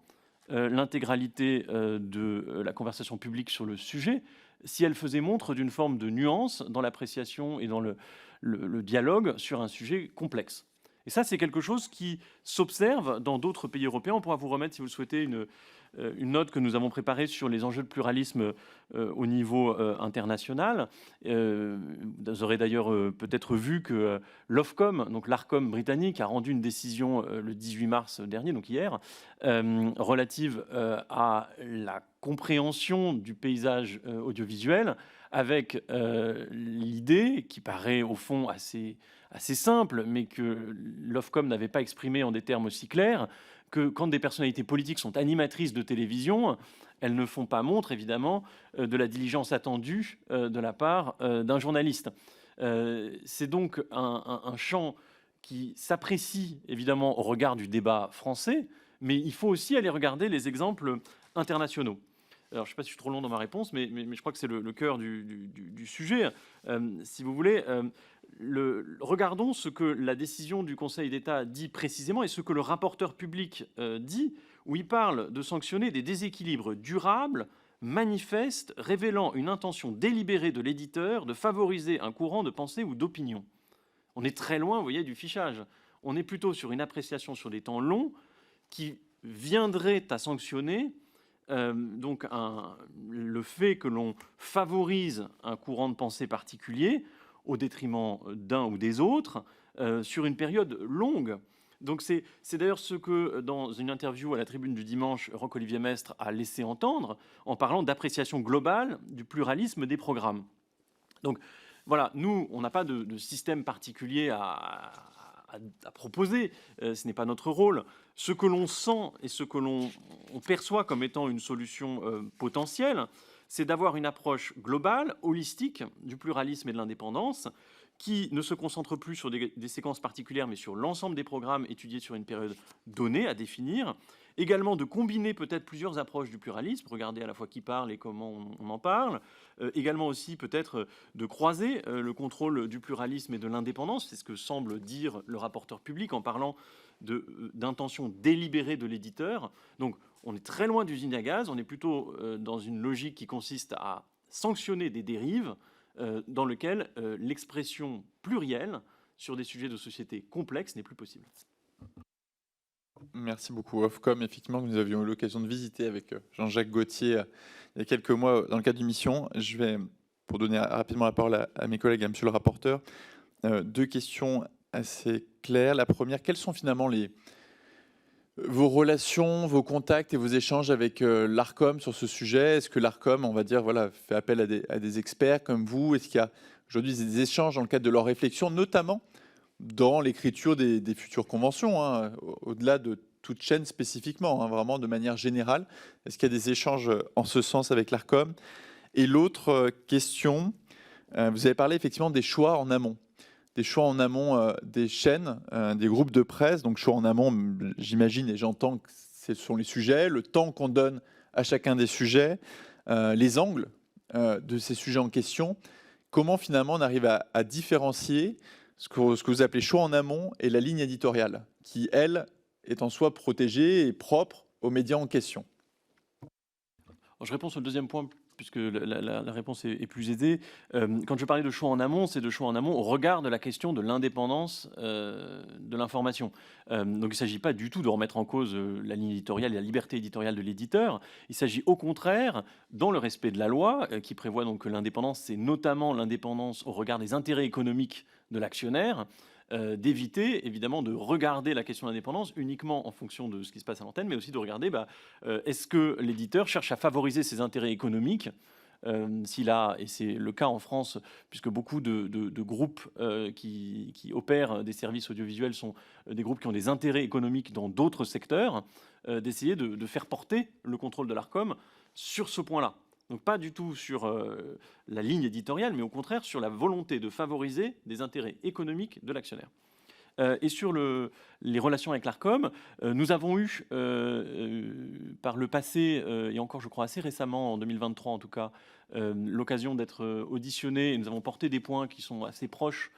l'intégralité de la conversation publique sur le sujet, si elle faisait montre d'une forme de nuance dans l'appréciation et dans le dialogue sur un sujet complexe. Et ça, c'est quelque chose qui s'observe dans d'autres pays européens. On pourra vous remettre, si vous le souhaitez, une note que nous avons préparée sur les enjeux de pluralisme au niveau international. Vous aurez d'ailleurs peut-être vu que l'Ofcom, donc l'Arcom britannique, a rendu une décision le 18 mars dernier, donc hier, relative à la compréhension du paysage audiovisuel, avec l'idée, qui paraît au fond assez simple, mais que l'Ofcom n'avait pas exprimé en des termes aussi clairs, que quand des personnalités politiques sont animatrices de télévision, elles ne font pas montre, évidemment, de la diligence attendue de la part d'un journaliste. C'est donc un champ qui s'apprécie, évidemment, au regard du débat français, mais il faut aussi aller regarder les exemples internationaux. Alors, je ne sais pas si je suis trop long dans ma réponse, mais je crois que c'est le cœur du sujet. Si vous voulez, regardons ce que la décision du Conseil d'État dit précisément et ce que le rapporteur public dit, où il parle de sanctionner des déséquilibres durables, manifestes, révélant une intention délibérée de l'éditeur de favoriser un courant de pensée ou d'opinion. On est très loin, vous voyez, du fichage. On est plutôt sur une appréciation sur des temps longs qui viendrait à sanctionner donc le fait que l'on favorise un courant de pensée particulier au détriment d'un ou des autres sur une période longue. Donc c'est d'ailleurs ce que, dans une interview à la Tribune du dimanche, Roch-Olivier Mestre a laissé entendre en parlant d'appréciation globale du pluralisme des programmes. Donc voilà, nous, on n'a pas de système particulier à proposer, ce n'est pas notre rôle. Ce que l'on sent et ce que l'on perçoit comme étant une solution potentielle, c'est d'avoir une approche globale, holistique, du pluralisme et de l'indépendance, qui ne se concentre plus sur des séquences particulières, mais sur l'ensemble des programmes étudiés sur une période donnée à définir. Également de combiner peut-être plusieurs approches du pluralisme, regarder à la fois qui parle et comment on en parle. Également aussi peut-être de croiser le contrôle du pluralisme et de l'indépendance, c'est ce que semble dire le rapporteur public en parlant d'intention délibérée de l'éditeur. Donc on est très loin d'usine à gaz, on est plutôt dans une logique qui consiste à sanctionner des dérives dans lesquelles l'expression plurielle sur des sujets de société complexes n'est plus possible. Merci beaucoup. Ofcom, effectivement, que nous avions eu l'occasion de visiter avec Jean-Jacques Gauthier il y a quelques mois dans le cadre d'une mission. Je vais, pour donner rapidement la parole à mes collègues, à monsieur le rapporteur, 2 questions assez claires. La première, quelles sont finalement vos relations, vos contacts et vos échanges avec l'Arcom sur ce sujet? Est-ce que l'Arcom, on va dire, voilà, fait appel à des experts comme vous? Est-ce qu'il y a aujourd'hui des échanges dans le cadre de leurs réflexions, notamment dans l'écriture des futures conventions, hein, au-delà de toute chaîne spécifiquement, hein, vraiment de manière générale? Est-ce qu'il y a des échanges en ce sens avec l'Arcom? Et l'autre question, vous avez parlé effectivement des choix en amont. Des choix en amont des chaînes, des groupes de presse. Donc choix en amont, j'imagine et j'entends que Ce sont les sujets, le temps qu'on donne à chacun des sujets, les angles de ces sujets en question. Comment finalement on arrive à différencier ce que vous appelez choix en amont et la ligne éditoriale, qui, elle, est en soi protégée et propre aux médias en question? Alors, je réponds sur le deuxième point, puisque la réponse est plus aisée. Quand je parlais de choix en amont, c'est de choix en amont au regard de la question de l'indépendance de l'information. Donc il ne s'agit pas du tout de remettre en cause la ligne éditoriale et la liberté éditoriale de l'éditeur. Il s'agit au contraire, dans le respect de la loi, qui prévoit donc que l'indépendance, c'est notamment l'indépendance au regard des intérêts économiques de l'actionnaire, d'éviter évidemment de regarder la question de l'indépendance uniquement en fonction de ce qui se passe à l'antenne, mais aussi de regarder est-ce que l'éditeur cherche à favoriser ses intérêts économiques s'il a, et c'est le cas en France, puisque beaucoup de groupes qui opèrent des services audiovisuels sont des groupes qui ont des intérêts économiques dans d'autres secteurs, d'essayer de faire porter le contrôle de l'Arcom sur ce point-là. Donc pas du tout sur la ligne éditoriale, mais au contraire sur la volonté de favoriser des intérêts économiques de l'actionnaire. Et sur les relations avec l'Arcom, nous avons eu par le passé, et encore je crois assez récemment, en 2023 en tout cas, l'occasion d'être auditionnés, et nous avons porté des points qui sont assez proches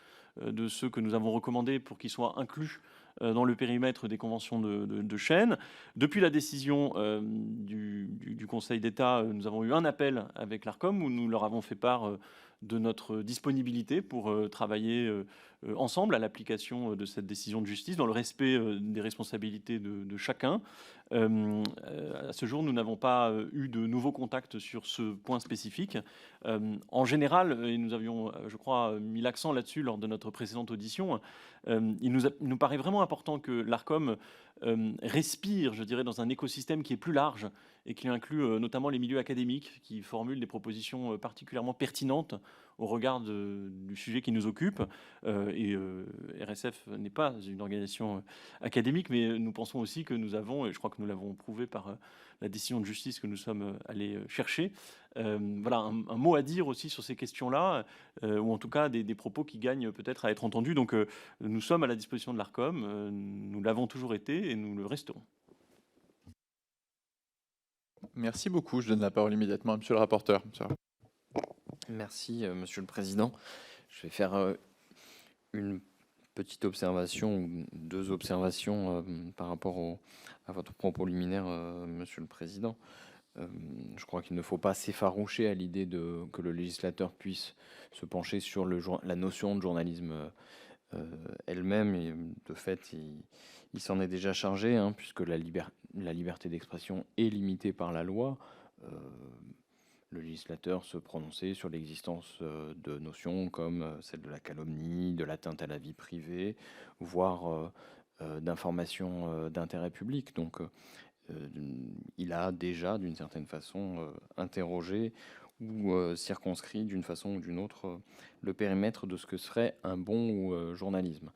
de ceux que nous avons recommandés pour qu'ils soient inclus dans le périmètre des conventions de chaîne. Depuis la décision du Conseil d'État, nous avons eu un appel avec l'Arcom où nous leur avons fait part de notre disponibilité pour travailler ensemble à l'application de cette décision de justice dans le respect des responsabilités de chacun. À ce jour, nous n'avons pas eu de nouveaux contacts sur ce point spécifique. En général, et nous avions, je crois, mis l'accent là-dessus lors de notre précédente audition, il nous paraît vraiment important que l'Arcom respire, je dirais, dans un écosystème qui est plus large et qui inclut notamment les milieux académiques qui formulent des propositions particulièrement pertinentes au regard du sujet qui nous occupe. RSF n'est pas une organisation académique, mais nous pensons aussi que nous avons, et je crois que nous l'avons prouvé par la décision de justice que nous sommes allés chercher, voilà, un mot à dire aussi sur ces questions-là, ou en tout cas des propos qui gagnent peut-être à être entendus. Donc nous sommes à la disposition de l'Arcom, nous l'avons toujours été et nous le resterons. Merci beaucoup. Je donne la parole immédiatement à monsieur le rapporteur. Merci, Monsieur le Président. Je vais faire une petite observation ou deux observations par rapport à votre propos liminaire, Monsieur le Président. Je crois qu'il ne faut pas s'effaroucher à l'idée que le législateur puisse se pencher sur la notion de journalisme elle-même. Et de fait, il s'en est déjà chargé, hein, puisque la liberté d'expression est limitée par la loi. Le législateur se prononçait sur l'existence de notions comme celle de la calomnie, de l'atteinte à la vie privée, voire d'informations d'intérêt public. Donc, il a déjà, d'une certaine façon, interrogé ou circonscrit d'une façon ou d'une autre le périmètre de ce que serait un bon journalisme.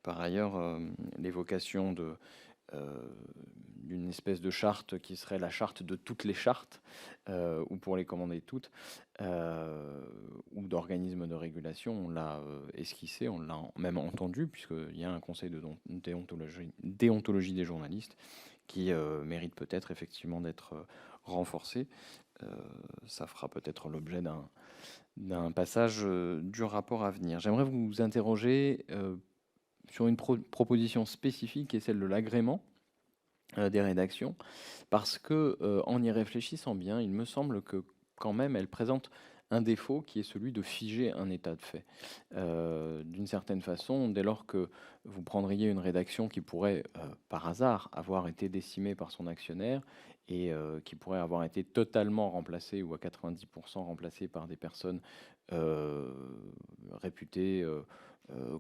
Par ailleurs, l'évocation d'une espèce de charte qui serait la charte de toutes les chartes, ou pour les commander toutes, ou d'organismes de régulation. On l'a esquissé, on l'a même entendu, puisqu'il y a un conseil de déontologie des journalistes qui mérite peut-être effectivement d'être renforcé. Ça fera peut-être l'objet d'un passage du rapport à venir. J'aimerais vous interroger sur une proposition spécifique qui est celle de l'agrément des rédactions, parce que en y réfléchissant bien, il me semble que quand même elle présente un défaut qui est celui de figer un état de fait. D'une certaine façon, dès lors que vous prendriez une rédaction qui pourrait, par hasard, avoir été décimée par son actionnaire et qui pourrait avoir été totalement remplacée ou à 90% remplacée par des personnes réputées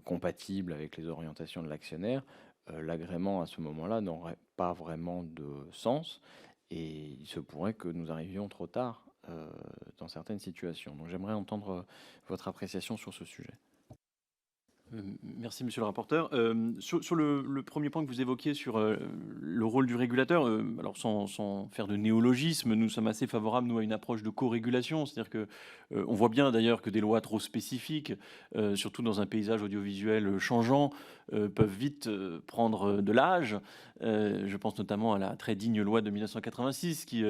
compatibles avec les orientations de l'actionnaire, l'agrément à ce moment-là n'aurait pas vraiment de sens et il se pourrait que nous arrivions trop tard dans certaines situations. Donc j'aimerais entendre votre appréciation sur ce sujet. Merci, monsieur le rapporteur. Sur le premier point que vous évoquiez sur le rôle du régulateur, alors sans faire de néologisme, nous sommes assez favorables, nous, à une approche de co-régulation. C'est-à-dire que on voit bien d'ailleurs que des lois trop spécifiques, surtout dans un paysage audiovisuel changeant, peuvent vite prendre de l'âge. Je pense notamment à la très digne loi de 1986 qui,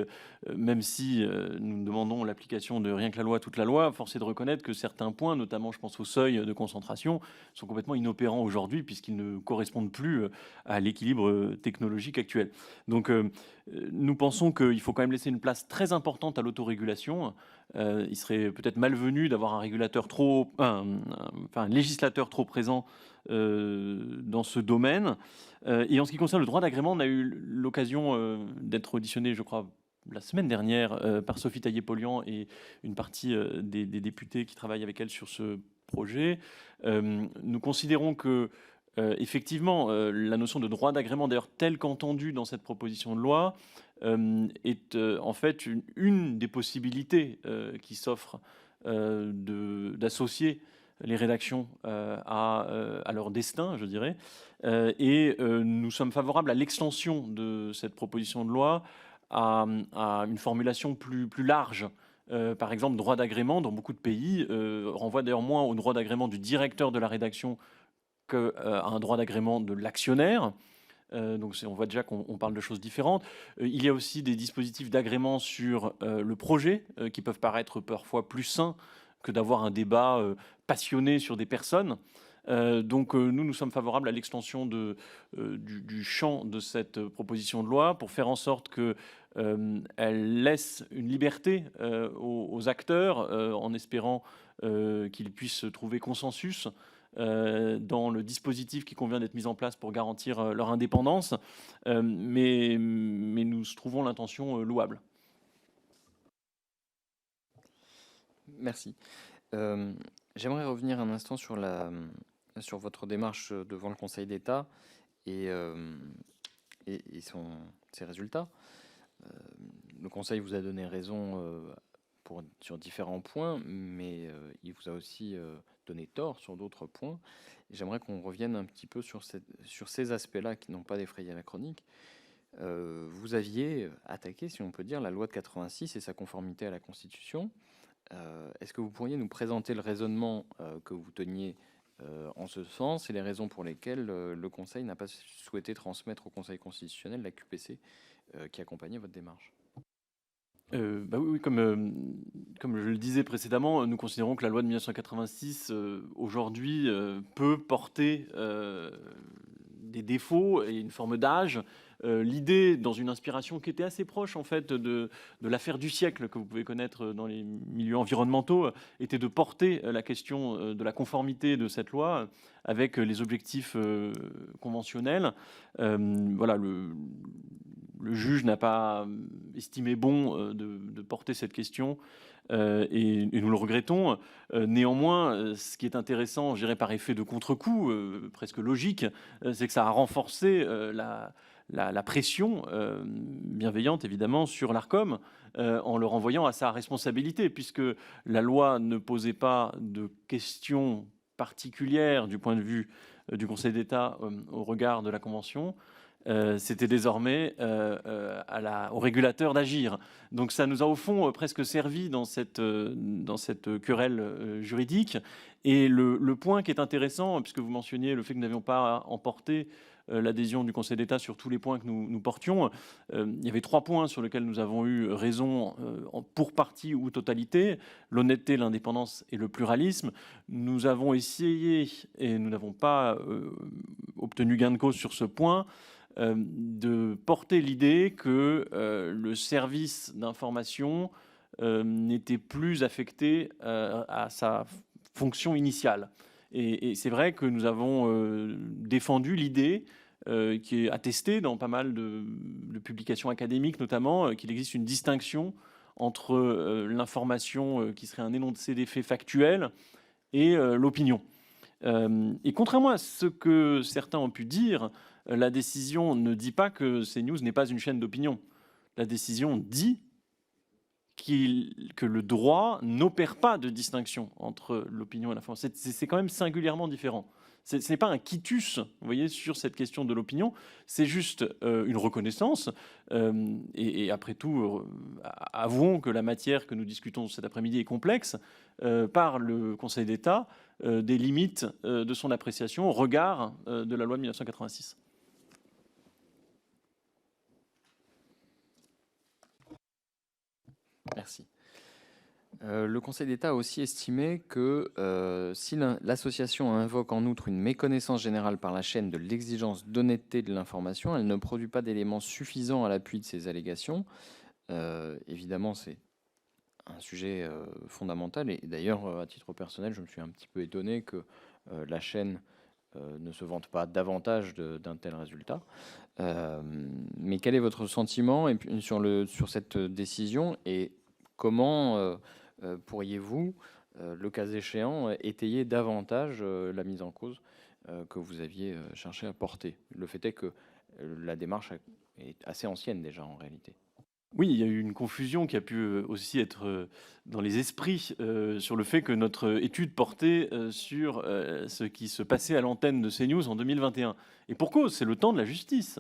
même si nous demandons l'application de rien que la loi, toute la loi, force est de reconnaître que certains points, notamment je pense au seuil de concentration, sont complètement inopérants aujourd'hui puisqu'ils ne correspondent plus à l'équilibre technologique actuel. Donc nous pensons qu'il faut quand même laisser une place très importante à l'autorégulation. Il serait peut-être malvenu d'avoir un régulateur un législateur trop présent dans ce domaine. Et en ce qui concerne le droit d'agrément, on a eu l'occasion d'être auditionné, je crois, la semaine dernière par Sophie Taillé-Polian et une partie des députés qui travaillent avec elle sur ce projet. Nous considérons que effectivement, la notion de droit d'agrément, d'ailleurs telle qu'entendue dans cette proposition de loi, est en fait une des possibilités qui s'offrent d'associer les rédactions à leur destin, je dirais. Et nous sommes favorables à l'extension de cette proposition de loi à une formulation plus large. Par exemple, droit d'agrément, dans beaucoup de pays, renvoie d'ailleurs moins au droit d'agrément du directeur de la rédaction qu'à un droit d'agrément de l'actionnaire. Donc on voit déjà qu'on parle de choses différentes. Il y a aussi des dispositifs d'agrément sur le projet qui peuvent paraître parfois plus sains que d'avoir un débat passionné sur des personnes. Donc nous sommes favorables à l'extension du champ de cette proposition de loi pour faire en sorte qu'elle laisse une liberté aux acteurs en espérant qu'ils puissent trouver consensus dans le dispositif qui convient d'être mis en place pour garantir leur indépendance, mais nous trouvons l'intention louable. Merci. J'aimerais revenir un instant sur votre démarche devant le Conseil d'État et ses résultats. Le Conseil vous a donné raison sur différents points, mais il vous a aussi donné tort sur d'autres points. J'aimerais qu'on revienne un petit peu sur ces aspects-là qui n'ont pas défrayé la chronique. Vous aviez attaqué, si on peut dire, la loi de 86 et sa conformité à la Constitution. Est-ce que vous pourriez nous présenter le raisonnement que vous teniez en ce sens et les raisons pour lesquelles le Conseil n'a pas souhaité transmettre au Conseil constitutionnel la QPC qui accompagnait votre démarche? Oui, comme je le disais précédemment, nous considérons que la loi de 1986 aujourd'hui peut porter des défauts et une forme d'âge. L'idée, dans une inspiration qui était assez proche en fait de l'affaire du siècle que vous pouvez connaître dans les milieux environnementaux, était de porter la question de la conformité de cette loi avec les objectifs conventionnels. Voilà, le juge n'a pas estimé bon de porter cette question et nous le regrettons. Néanmoins, ce qui est intéressant, je dirais par effet de contre-coup, presque logique, c'est que ça a renforcé la pression bienveillante, évidemment, sur l'Arcom en le renvoyant à sa responsabilité, puisque la loi ne posait pas de questions particulières du point de vue du Conseil d'État au regard de la Convention. C'était désormais au régulateur d'agir. Donc ça nous a au fond presque servi dans cette querelle juridique. Et le point qui est intéressant, puisque vous mentionniez le fait que nous n'avions pas emporté l'adhésion du Conseil d'État sur tous les points que nous portions, il y avait 3 points sur lesquels nous avons eu raison pour partie ou totalité: l'honnêteté, l'indépendance et le pluralisme. Nous avons essayé, et nous n'avons pas obtenu gain de cause sur ce point, de porter l'idée que le service d'information n'était plus affecté à sa fonction initiale. Et c'est vrai que nous avons défendu l'idée qui est attestée dans pas mal de publications académiques notamment, qu'il existe une distinction entre l'information qui serait un énoncé des faits factuels et l'opinion. Et contrairement à ce que certains ont pu dire, la décision ne dit pas que CNews n'est pas une chaîne d'opinion. La décision dit que le droit n'opère pas de distinction entre l'opinion et l'information. C'est quand même singulièrement différent. Ce n'est pas un quitus, vous voyez, sur cette question de l'opinion, c'est juste une reconnaissance. Et après tout, avouons que la matière que nous discutons cet après-midi est complexe, par le Conseil d'État des limites de son appréciation au regard de la loi de 1986. Merci. Le Conseil d'État a aussi estimé que si l'association invoque en outre une méconnaissance générale par la chaîne de l'exigence d'honnêteté de l'information, elle ne produit pas d'éléments suffisants à l'appui de ces allégations. Évidemment, c'est un sujet fondamental. Et d'ailleurs, à titre personnel, je me suis un petit peu étonné que la chaîne ne se vante pas davantage d'un tel résultat. Mais quel est votre sentiment sur cette décision et comment pourriez-vous, le cas échéant, étayer davantage la mise en cause que vous aviez cherché à porter? Le fait est que la démarche est assez ancienne déjà en réalité. Oui, il y a eu une confusion qui a pu aussi être dans les esprits sur le fait que notre étude portait sur ce qui se passait à l'antenne de CNews en 2021. Et pour cause, c'est le temps de la justice.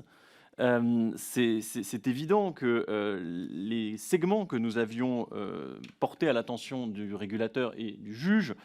C'est évident que les segments que nous avions portés à l'attention du régulateur et du juge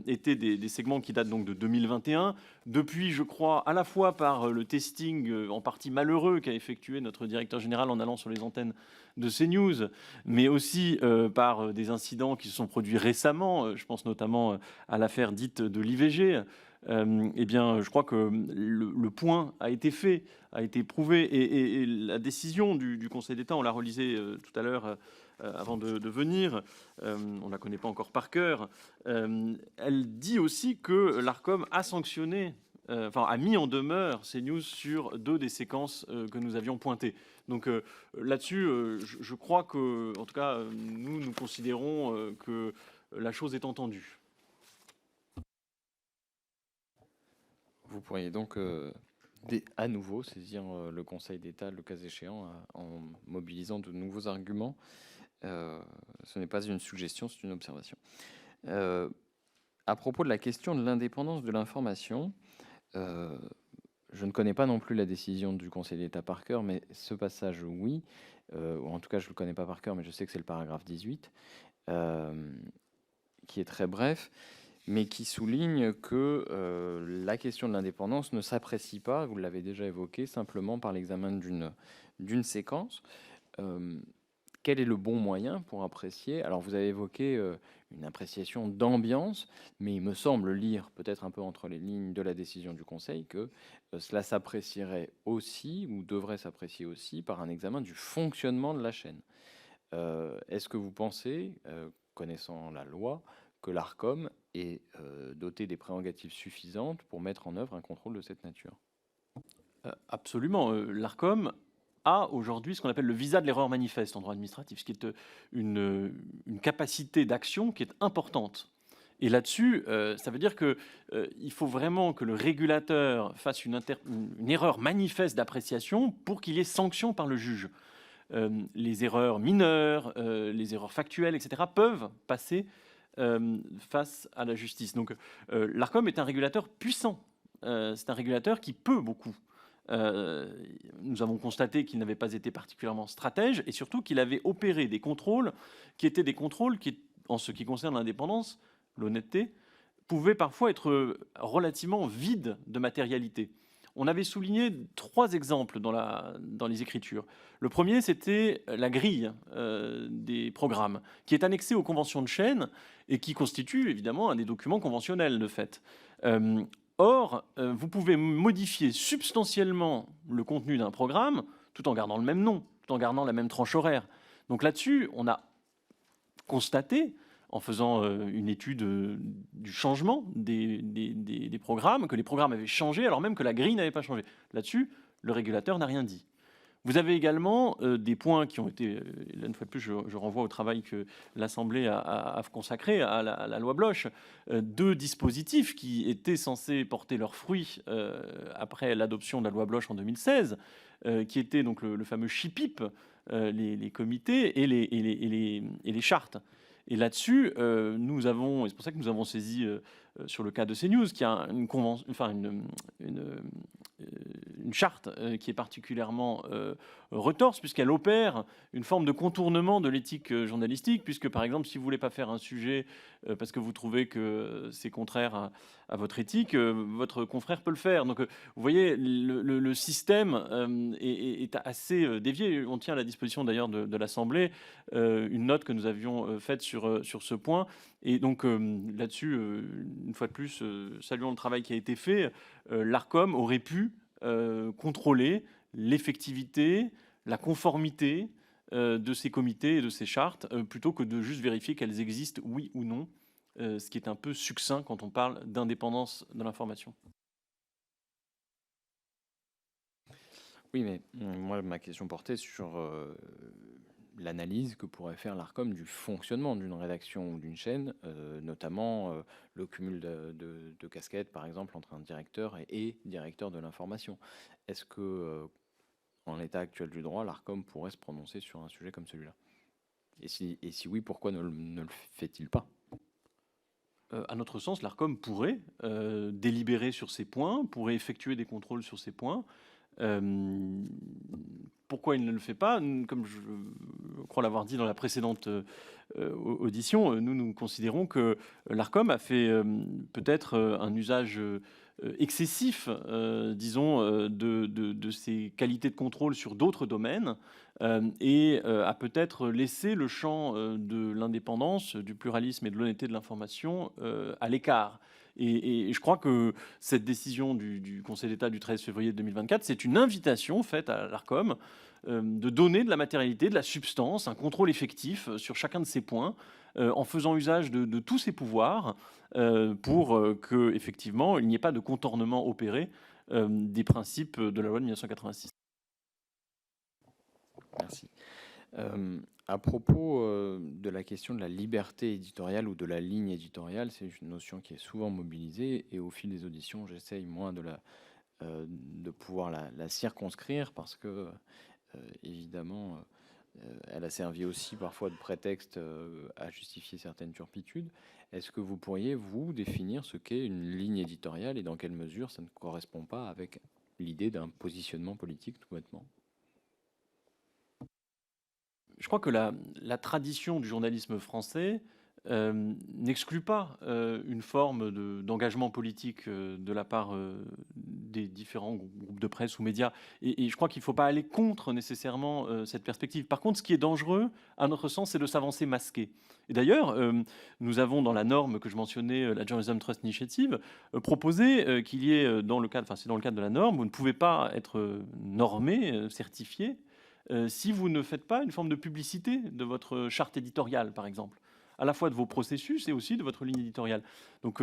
étaient des segments qui datent donc de 2021. Depuis, je crois, à la fois par le testing en partie malheureux qu'a effectué notre directeur général en allant sur les antennes de CNews, mais aussi par des incidents qui se sont produits récemment, je pense notamment à l'affaire dite de l'IVG, eh bien, je crois que le point a été fait, a été prouvé, et la décision du Conseil d'État, on l'a relisée tout à l'heure avant de venir, on ne la connaît pas encore par cœur, elle dit aussi que l'Arcom a sanctionné, a mis en demeure CNews sur 2 des séquences que nous avions pointées. Donc là-dessus, je crois que, en tout cas, nous considérons que la chose est entendue. Vous pourriez donc à nouveau saisir le Conseil d'État, le cas échéant, en mobilisant de nouveaux arguments. Ce n'est pas une suggestion, c'est une observation. À propos de la question de l'indépendance de l'information, je ne connais pas non plus la décision du Conseil d'État par cœur, mais ce passage, oui. Ou en tout cas, je ne le connais pas par cœur, mais je sais que c'est le paragraphe 18, qui est très bref, mais qui souligne que la question de l'indépendance ne s'apprécie pas, vous l'avez déjà évoqué, simplement par l'examen d'une séquence. Quel est le bon moyen pour apprécier? Alors, vous avez évoqué une appréciation d'ambiance, mais il me semble lire, peut-être un peu entre les lignes de la décision du Conseil, que cela s'apprécierait aussi, ou devrait s'apprécier aussi, par un examen du fonctionnement de la chaîne. Est-ce que vous pensez, connaissant la loi, que l'Arcom est doté des prérogatives suffisantes pour mettre en œuvre un contrôle de cette nature? Absolument. L'Arcom a aujourd'hui ce qu'on appelle le visa de l'erreur manifeste en droit administratif, ce qui est une capacité d'action qui est importante. Et là-dessus, ça veut dire qu'il faut vraiment que le régulateur fasse une erreur manifeste d'appréciation pour qu'il y ait sanction par le juge. Les erreurs mineures, les erreurs factuelles, etc., peuvent passer face à la justice. Donc l'Arcom est un régulateur puissant. C'est un régulateur qui peut beaucoup. Nous avons constaté qu'il n'avait pas été particulièrement stratège et surtout qu'il avait opéré des contrôles qui étaient des contrôles qui, en ce qui concerne l'indépendance, l'honnêteté, pouvaient parfois être relativement vides de matérialité. On avait souligné 3 exemples dans les écritures. Le premier, c'était la grille des programmes, qui est annexée aux conventions de chaîne et qui constitue évidemment un des documents conventionnels de fait. Or, vous pouvez modifier substantiellement le contenu d'un programme tout en gardant le même nom, tout en gardant la même tranche horaire. Donc là-dessus, on a constaté, en faisant une étude du changement des programmes, que les programmes avaient changé alors même que la grille n'avait pas changé. Là-dessus, le régulateur n'a rien dit. Vous avez également des points qui ont été, là une fois de plus, je renvoie au travail que l'Assemblée a consacré à la loi Bloch, 2 dispositifs qui étaient censés porter leurs fruits après l'adoption de la loi Bloch en 2016, qui était donc le fameux CHIPIP, les comités et les chartes. Et là-dessus, nous avons, et c'est pour ça que nous avons saisi sur le cas de CNews, qui a une convention, enfin une charte qui est particulièrement retorse, puisqu'elle opère une forme de contournement de l'éthique journalistique, puisque par exemple, si vous voulez pas faire un sujet parce que vous trouvez que c'est contraire à votre éthique, votre confrère peut le faire. Donc, vous voyez, le système est assez dévié. On tient à la disposition d'ailleurs de l'Assemblée une note que nous avions faite sur ce point. Et donc là-dessus, une fois de plus, saluons le travail qui a été fait. L'Arcom aurait pu contrôler l'effectivité, la conformité de ces comités et de ces chartes, plutôt que de juste vérifier qu'elles existent, oui ou non, ce qui est un peu succinct quand on parle d'indépendance de l'information. Oui, mais moi, ma question portait sur l'analyse que pourrait faire l'Arcom du fonctionnement d'une rédaction ou d'une chaîne, notamment le cumul de casquettes, par exemple, entre un directeur et directeur de l'information. Est-ce que, en l'état actuel du droit, l'Arcom pourrait se prononcer sur un sujet comme celui-là? Et si oui, pourquoi ne le fait-il pas? À notre sens, l'Arcom pourrait délibérer sur ces points, pourrait effectuer des contrôles sur ces points. Pourquoi il ne le fait pas? Comme je crois l'avoir dit dans la précédente audition, nous considérons que l'Arcom a fait peut-être un usage excessif, disons, de ses qualités de contrôle sur d'autres domaines et a peut-être laissé le champ de l'indépendance, du pluralisme et de l'honnêteté de l'information à l'écart. Et je crois que cette décision du Conseil d'État du 13 février 2024, c'est une invitation faite à l'Arcom de donner de la matérialité, de la substance, un contrôle effectif sur chacun de ces points, en faisant usage de tous ses pouvoirs pour que, effectivement, il n'y ait pas de contournement opéré des principes de la loi de 1986. Merci. À propos de la question de la liberté éditoriale ou de la ligne éditoriale, c'est une notion qui est souvent mobilisée et au fil des auditions, j'essaye moins de pouvoir la circonscrire parce que, évidemment, elle a servi aussi parfois de prétexte à justifier certaines turpitudes. Est-ce que vous pourriez, vous, définir ce qu'est une ligne éditoriale et dans quelle mesure ça ne correspond pas avec l'idée d'un positionnement politique tout bêtement? Je crois que la tradition du journalisme français n'exclut pas une forme d'engagement politique de la part des différents groupes de presse ou médias. Et je crois qu'il ne faut pas aller contre nécessairement cette perspective. Par contre, ce qui est dangereux, à notre sens, c'est de s'avancer masqué. Et d'ailleurs, nous avons dans la norme que je mentionnais, la Journalism Trust Initiative, proposé qu'il y ait, dans le cadre, enfin c'est dans le cadre de la norme, vous ne pouvez pas être normé, certifié, si vous ne faites pas une forme de publicité de votre charte éditoriale, par exemple, à la fois de vos processus et aussi de votre ligne éditoriale. Donc,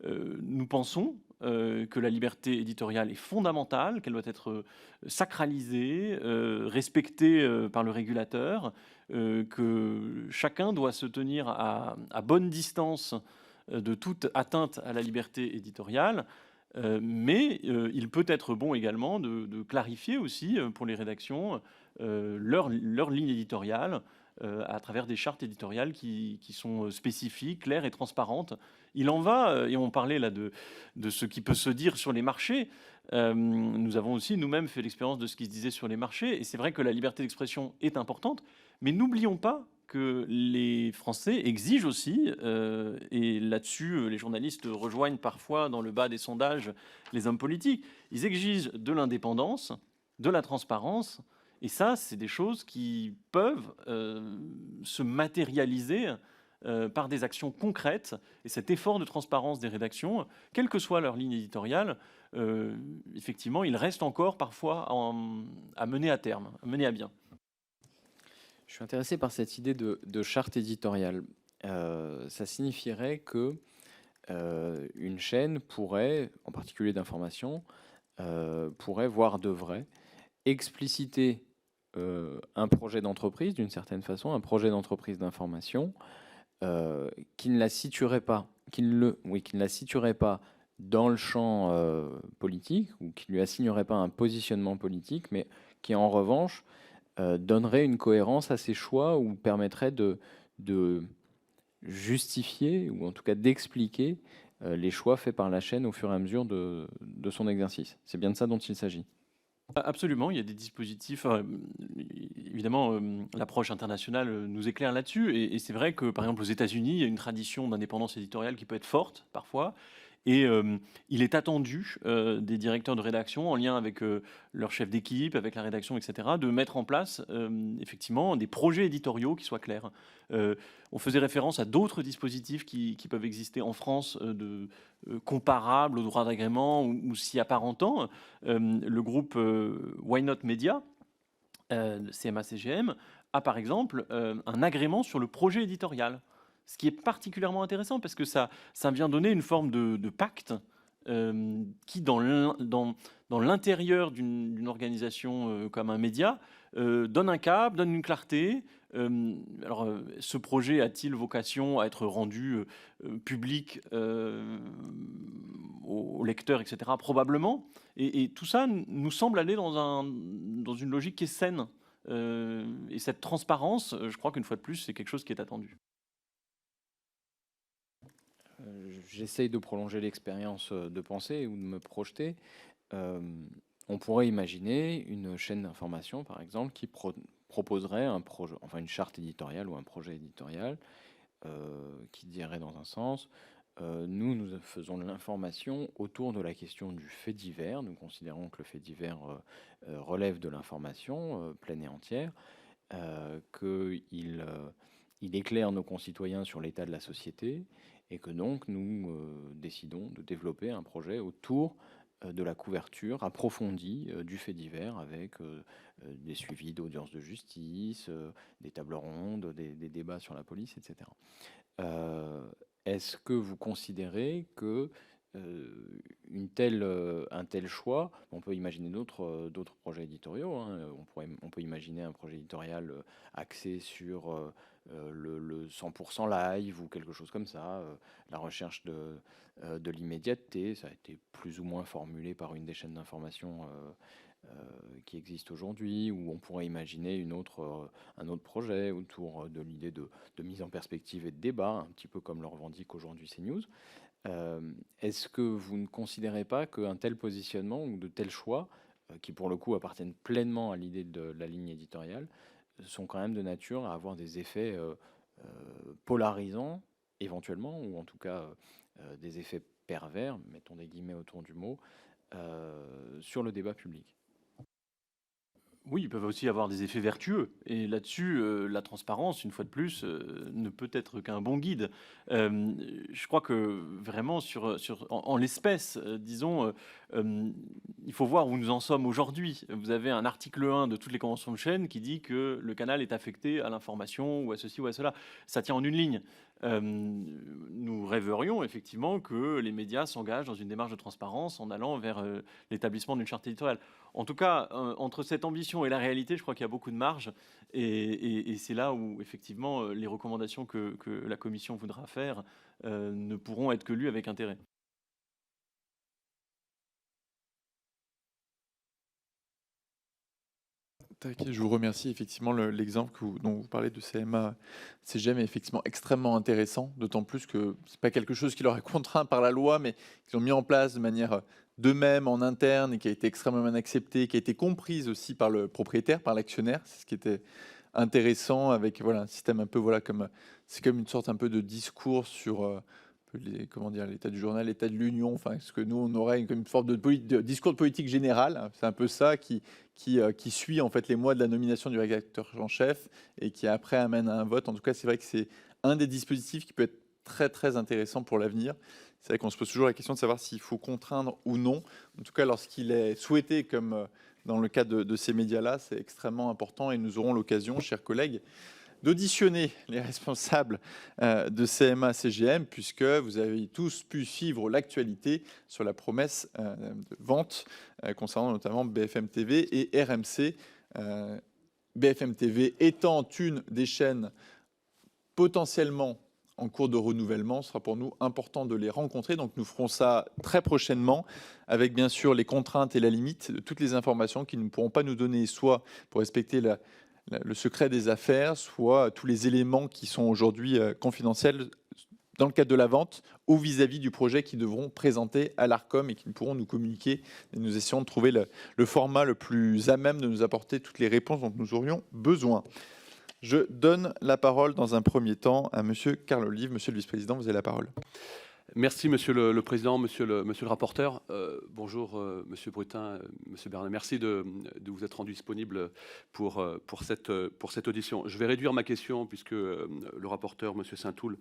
nous pensons que la liberté éditoriale est fondamentale, qu'elle doit être sacralisée, respectée par le régulateur, que chacun doit se tenir à bonne distance de toute atteinte à la liberté éditoriale. Mais il peut être bon également de clarifier aussi pour les rédactions leur ligne éditoriale à travers des chartes éditoriales qui sont spécifiques, claires et transparentes. Il en va, et on parlait là de ce qui peut se dire sur les marchés. Nous avons aussi nous-mêmes fait l'expérience de ce qui se disait sur les marchés, et c'est vrai que la liberté d'expression est importante, mais n'oublions pas que les Français exigent aussi, et là-dessus les journalistes rejoignent parfois dans le bas des sondages les hommes politiques, ils exigent de l'indépendance, de la transparence, et ça c'est des choses qui peuvent se matérialiser par des actions concrètes, et cet effort de transparence des rédactions, quelle que soit leur ligne éditoriale, effectivement il reste encore parfois à mener à terme, à mener à bien. Je suis intéressé par cette idée de charte éditoriale. Ça signifierait que une chaîne pourrait, en particulier d'information, pourrait, voire devrait, expliciter un projet d'entreprise, d'une certaine façon, un projet d'entreprise d'information, qui ne la situerait pas, qui ne la situerait pas dans le champ politique, ou qui lui assignerait pas un positionnement politique, mais qui en revanche donnerait une cohérence à ces choix ou permettrait de justifier ou en tout cas d'expliquer les choix faits par la chaîne au fur et à mesure de son exercice. C'est bien de ça dont il s'agit. Absolument, il y a des dispositifs. Évidemment, l'approche internationale nous éclaire là-dessus. Et c'est vrai que, par exemple, aux États-Unis, il y a une tradition d'indépendance éditoriale qui peut être forte parfois. Et il est attendu des directeurs de rédaction, en lien avec leur chef d'équipe, avec la rédaction, etc., de mettre en place effectivement des projets éditoriaux qui soient clairs. On faisait référence à d'autres dispositifs qui peuvent exister en France comparables au droit d'agrément ou s'y apparentant. Le groupe Why Not Media, CMA-CGM, a par exemple un agrément sur le projet éditorial. Ce qui est particulièrement intéressant parce que ça vient donner une forme de pacte qui, dans l'intérieur d'une organisation comme un média, donne un cap, donne une clarté. Ce projet a-t-il vocation à être rendu public aux lecteurs, etc. Probablement. Et tout ça nous semble aller dans une logique qui est saine. Et cette transparence, je crois qu'une fois de plus, c'est quelque chose qui est attendu. J'essaye de prolonger l'expérience de pensée ou de me projeter. On pourrait imaginer une chaîne d'information, par exemple, qui proposerait un projet, enfin une charte éditoriale ou un projet éditorial, qui dirait dans un sens, nous faisons de l'information autour de la question du fait divers. Nous considérons que le fait divers relève de l'information pleine et entière, qu'il éclaire nos concitoyens sur l'état de la société, et que donc nous décidons de développer un projet autour de la couverture approfondie du fait divers avec des suivis d'audiences de justice, des tables rondes, des débats sur la police, etc. Est-ce que vous considérez que un tel choix, on peut imaginer d'autres projets éditoriaux, hein, on peut imaginer un projet éditorial axé sur le 100% live ou quelque chose comme ça, la recherche de l'immédiateté, ça a été plus ou moins formulé par une des chaînes d'information qui existe aujourd'hui, ou on pourrait imaginer un autre projet autour de l'idée de mise en perspective et de débat, un petit peu comme le revendique aujourd'hui CNews. Est-ce que vous ne considérez pas qu'un tel positionnement ou de tels choix, qui pour le coup appartiennent pleinement à l'idée de la ligne éditoriale, sont quand même de nature à avoir des effets polarisants, éventuellement, ou en tout cas des effets pervers, mettons des guillemets autour du mot, sur le débat public? Oui, ils peuvent aussi avoir des effets vertueux. Et là-dessus, la transparence, une fois de plus, ne peut être qu'un bon guide. Je crois que vraiment, en l'espèce, disons, il faut voir où nous en sommes aujourd'hui. Vous avez un article 1 de toutes les conventions de chaîne qui dit que le canal est affecté à l'information ou à ceci ou à cela. Ça tient en une ligne. Nous rêverions effectivement que les médias s'engagent dans une démarche de transparence en allant vers l'établissement d'une charte éditoriale. En tout cas, entre cette ambition et la réalité, je crois qu'il y a beaucoup de marge. Et c'est là où, effectivement, les recommandations que la Commission voudra faire ne pourront être que lues avec intérêt. Je vous remercie. Effectivement, l'exemple dont vous parlez de CMA-CGM est effectivement extrêmement intéressant, d'autant plus que ce n'est pas quelque chose qui leur est contraint par la loi, mais qu'ils ont mis en place de manière d'eux-mêmes en interne et qui a été extrêmement bien acceptée, qui a été comprise aussi par le propriétaire, par l'actionnaire. C'est ce qui était intéressant avec un système un peu, c'est comme une sorte un peu de discours sur l'état du journal, l'état de l'Union, enfin, ce que nous, on aurait une forme de discours de politique générale. C'est un peu ça qui suit en fait les mois de la nomination du rédacteur en chef et qui après amène à un vote. En tout cas, c'est vrai que c'est un des dispositifs qui peut être très, très intéressant pour l'avenir. C'est vrai qu'on se pose toujours la question de savoir s'il faut contraindre ou non. En tout cas, lorsqu'il est souhaité, comme dans le cas de ces médias-là, c'est extrêmement important et nous aurons l'occasion, chers collègues, d'auditionner les responsables de CMA-CGM, puisque vous avez tous pu suivre l'actualité sur la promesse de vente concernant notamment BFM TV et RMC. BFM TV étant une des chaînes potentiellement en cours de renouvellement, ce sera pour nous important de les rencontrer. Donc nous ferons ça très prochainement, avec bien sûr les contraintes et la limite de toutes les informations qui ne pourront pas nous donner, soit pour respecter le secret des affaires, soit tous les éléments qui sont aujourd'hui confidentiels dans le cadre de la vente ou vis-à-vis du projet qu'ils devront présenter à l'ARCOM et qu'ils pourront nous communiquer. Et nous essayons de trouver le format le plus à même de nous apporter toutes les réponses dont nous aurions besoin. Je donne la parole dans un premier temps à Monsieur Carl Olive. Monsieur le vice-président, vous avez la parole. Merci Monsieur le Président, Monsieur le rapporteur. Bonjour Monsieur Brutin, Monsieur Bernard. Merci de vous être rendu disponible pour cette audition. Je vais réduire ma question puisque le rapporteur, Monsieur Saint-Toul,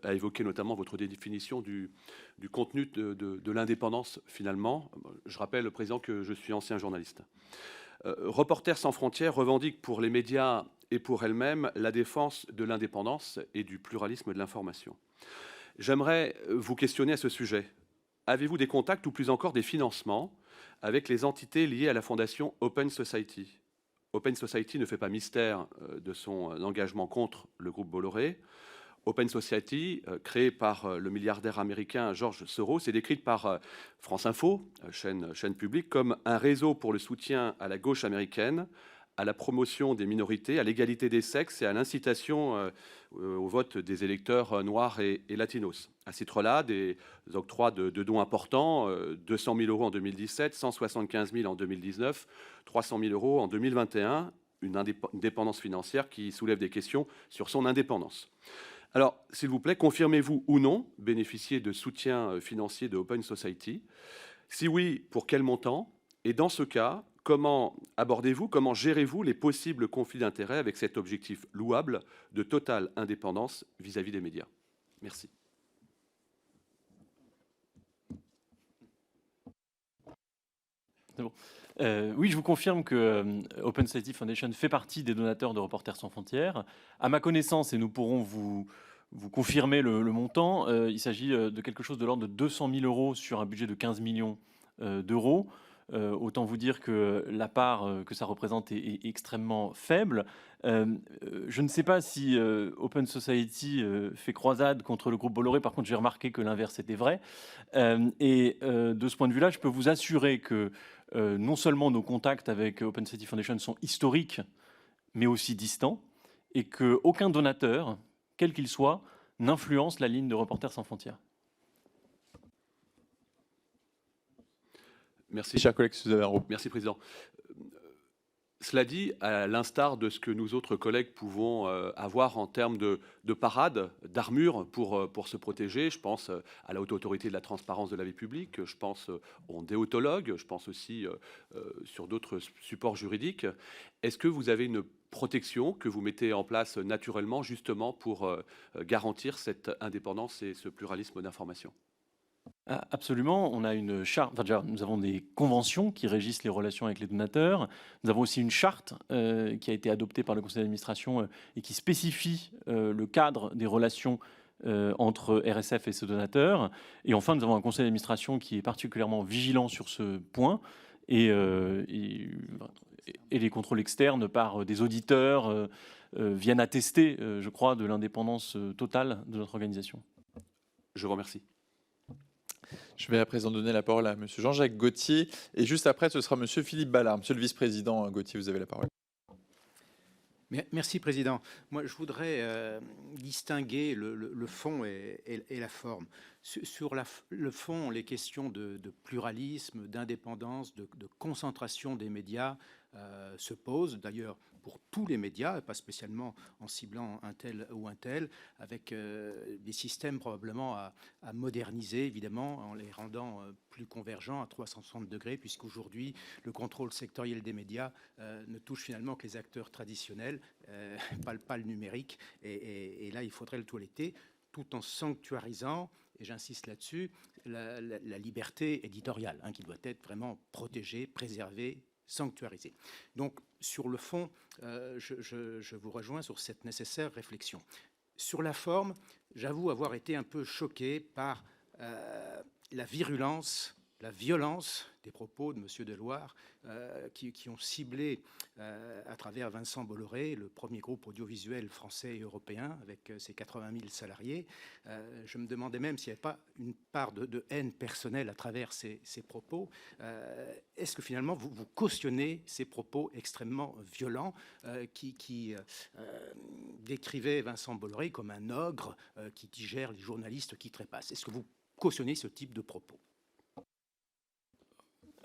a évoqué notamment votre définition du contenu de l'indépendance finalement. Je rappelle, le Président, que je suis ancien journaliste. Reporters sans frontières revendique pour les médias et pour elle-même la défense de l'indépendance et du pluralisme de l'information. J'aimerais vous questionner à ce sujet. Avez-vous des contacts ou plus encore des financements avec les entités liées à la fondation Open Society? Open Society ne fait pas mystère de son engagement contre le groupe Bolloré. Open Society, créée par le milliardaire américain George Soros, est décrite par France Info, chaîne publique, comme un réseau pour le soutien à la gauche américaine, à la promotion des minorités, à l'égalité des sexes et à l'incitation au vote des électeurs noirs et latinos. À ce titre-là, des octrois de dons importants, 200 000 € en 2017, 175 000 en 2019, 300 000 € en 2021, une dépendance financière qui soulève des questions sur son indépendance. Alors, s'il vous plaît, confirmez-vous ou non bénéficier de soutien financier de Open Society? Si oui, pour quel montant? Et dans ce cas, comment abordez-vous, comment gérez-vous les possibles conflits d'intérêts avec cet objectif louable de totale indépendance vis-à-vis des médias? Merci. C'est bon. Oui, je vous confirme que Open Society Foundation fait partie des donateurs de Reporters sans frontières. À ma connaissance, et nous pourrons vous confirmer le montant, il s'agit de quelque chose de l'ordre de 200 000 € sur un budget de 15 millions d'euros. Autant vous dire que la part que ça représente est extrêmement faible. Je ne sais pas si Open Society fait croisade contre le groupe Bolloré. Par contre, j'ai remarqué que l'inverse était vrai. De ce point de vue-là, je peux vous assurer que non seulement nos contacts avec Open Society Foundation sont historiques, mais aussi distants, et qu'aucun donateur, quel qu'il soit, n'influence la ligne de Reporters sans frontières. Merci. Chers collègues, si vous avez un mot. Merci, Président. Cela dit, à l'instar de ce que nous autres collègues pouvons avoir en termes de parade, d'armure pour se protéger, je pense à la Haute Autorité de la Transparence de la Vie publique, je pense aux déontologues, je pense aussi sur d'autres supports juridiques. Est-ce que vous avez une protection que vous mettez en place naturellement justement pour garantir cette indépendance et ce pluralisme d'information? Absolument, on a une charte, enfin déjà, nous avons des conventions qui régissent les relations avec les donateurs. Nous avons aussi une charte qui a été adoptée par le conseil d'administration et qui spécifie le cadre des relations entre RSF et ce donateur. Et enfin, nous avons un conseil d'administration qui est particulièrement vigilant sur ce point et les contrôles externes par des auditeurs viennent attester, je crois, de l'indépendance totale de notre organisation. Je vous remercie. Je vais à présent donner la parole à Monsieur Jean-Jacques Gaultier et juste après, ce sera Monsieur Philippe Ballard. Monsieur le vice-président Gaultier, vous avez la parole. Merci, Président. Moi, je voudrais distinguer le fond et la forme. Sur le fond, les questions de pluralisme, d'indépendance, de concentration des médias se posent. D'ailleurs, pour tous les médias, et pas spécialement en ciblant un tel ou un tel, avec des systèmes probablement à moderniser, évidemment, en les rendant plus convergents à 360 degrés, puisqu'aujourd'hui, le contrôle sectoriel des médias ne touche finalement que les acteurs traditionnels, pas le numérique. Et là, il faudrait le toiletter, tout en sanctuarisant, et j'insiste là-dessus, la liberté éditoriale, hein, qui doit être vraiment protégée, préservée, sanctuarisée. Donc, sur le fond, je vous rejoins sur cette nécessaire réflexion. Sur la forme, j'avoue avoir été un peu choqué par la virulence la violence des propos de M. Deloire qui ont ciblé à travers Vincent Bolloré, le premier groupe audiovisuel français et européen avec ses 80 000 salariés. Je me demandais même s'il n'y avait pas une part de haine personnelle à travers ces propos. Est-ce que finalement vous cautionnez ces propos extrêmement violents qui décrivaient Vincent Bolloré comme un ogre qui digère les journalistes qui trépassent? Est-ce que vous cautionnez ce type de propos?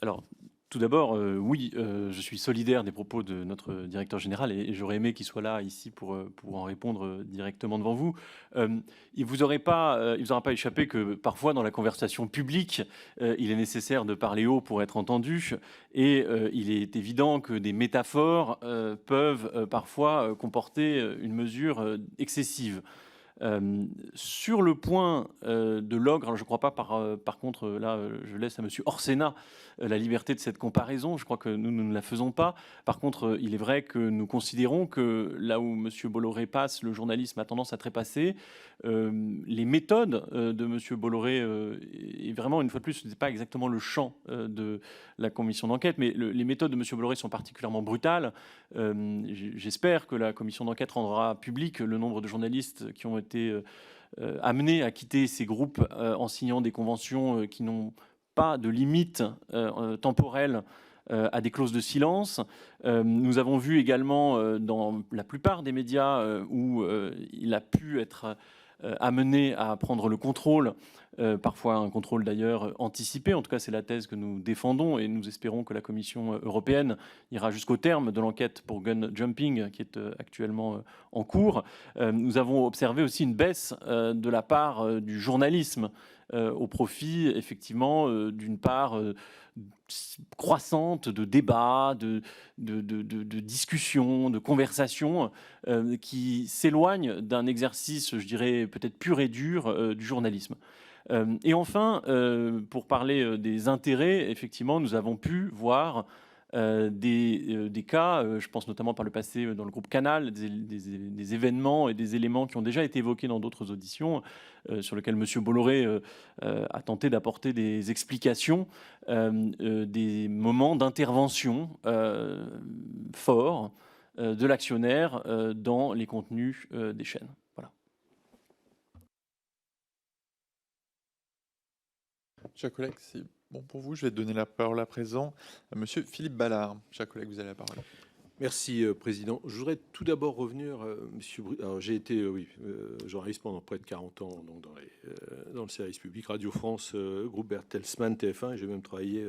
Alors, tout d'abord, oui, je suis solidaire des propos de notre directeur général et j'aurais aimé qu'il soit là, ici, pour en répondre directement devant vous. Il vous aura pas échappé que parfois, dans la conversation publique, il est nécessaire de parler haut pour être entendu et il est évident que des métaphores peuvent parfois comporter une mesure excessive. Sur le point de l'ogre, alors je ne crois pas par contre, là je laisse à monsieur Orsena la liberté de cette comparaison, je crois que nous ne la faisons pas. Par contre, il est vrai que nous considérons que là où monsieur Bolloré passe, le journalisme a tendance à trépasser. Les méthodes de monsieur Bolloré, et vraiment une fois de plus, ce n'est pas exactement le champ de la commission d'enquête, mais les méthodes de monsieur Bolloré sont particulièrement brutales. J'espère que la commission d'enquête rendra public le nombre de journalistes qui ont été amenés à quitter ces groupes en signant des conventions qui n'ont pas de limite temporelle à des clauses de silence. Nous avons vu également dans la plupart des médias où il a pu être amené à prendre le contrôle, parfois un contrôle d'ailleurs anticipé. En tout cas, c'est la thèse que nous défendons et nous espérons que la Commission européenne ira jusqu'au terme de l'enquête pour gun jumping qui est actuellement en cours. Nous avons observé aussi une baisse de la part du journalisme au profit, effectivement, d'une part croissante de débats, de discussions, de conversations qui s'éloignent d'un exercice, je dirais, peut-être pur et dur du journalisme. Et enfin, pour parler des intérêts, effectivement, nous avons pu voir des cas, je pense notamment par le passé dans le groupe Canal, des événements et des éléments qui ont déjà été évoqués dans d'autres auditions, sur lesquels M. Bolloré a tenté d'apporter des explications, des moments d'intervention forts de l'actionnaire dans les contenus des chaînes. Voilà. Chers collègues, c'est bon pour vous. Je vais donner la parole à présent à monsieur Philippe Ballard. Chers collègues, vous avez la parole. Merci, Président. Je voudrais tout d'abord revenir, Monsieur. Alors, j'ai été journaliste pendant près de 40 ans donc dans le service public, Radio France, groupe Bertelsmann, TF1, et j'ai même travaillé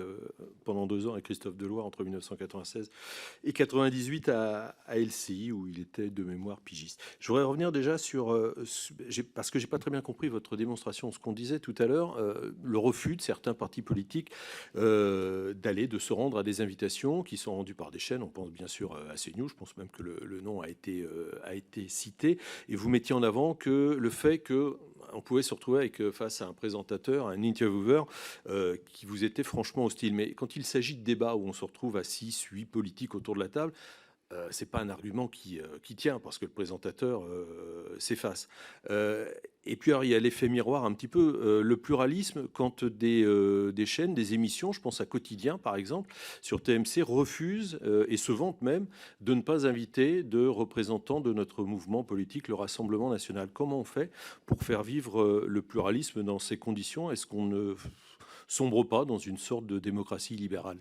pendant 2 ans avec Christophe Deloire entre 1996 et 98 à LCI, où il était de mémoire pigiste. Je voudrais revenir déjà sur, parce que j'ai pas très bien compris votre démonstration, ce qu'on disait tout à l'heure, le refus de certains partis politiques de se rendre à des invitations qui sont rendues par des chaînes. On pense bien sûr à CNews, je pense même que le nom a été cité, et vous mettiez en avant que le fait qu'on pouvait se retrouver face à un présentateur, un intervieweur qui vous était franchement hostile. Mais quand il s'agit de débats où on se retrouve à 6, 8 politiques autour de la table, c'est pas un argument qui tient, parce que le présentateur s'efface. Et puis alors, il y a l'effet miroir un petit peu, le pluralisme, quand des chaînes, des émissions, je pense à Quotidien par exemple, sur TMC, refusent et se vantent même de ne pas inviter de représentants de notre mouvement politique, le Rassemblement national. Comment on fait pour faire vivre le pluralisme dans ces conditions? Est-ce qu'on ne sombre pas dans une sorte de démocratie libérale?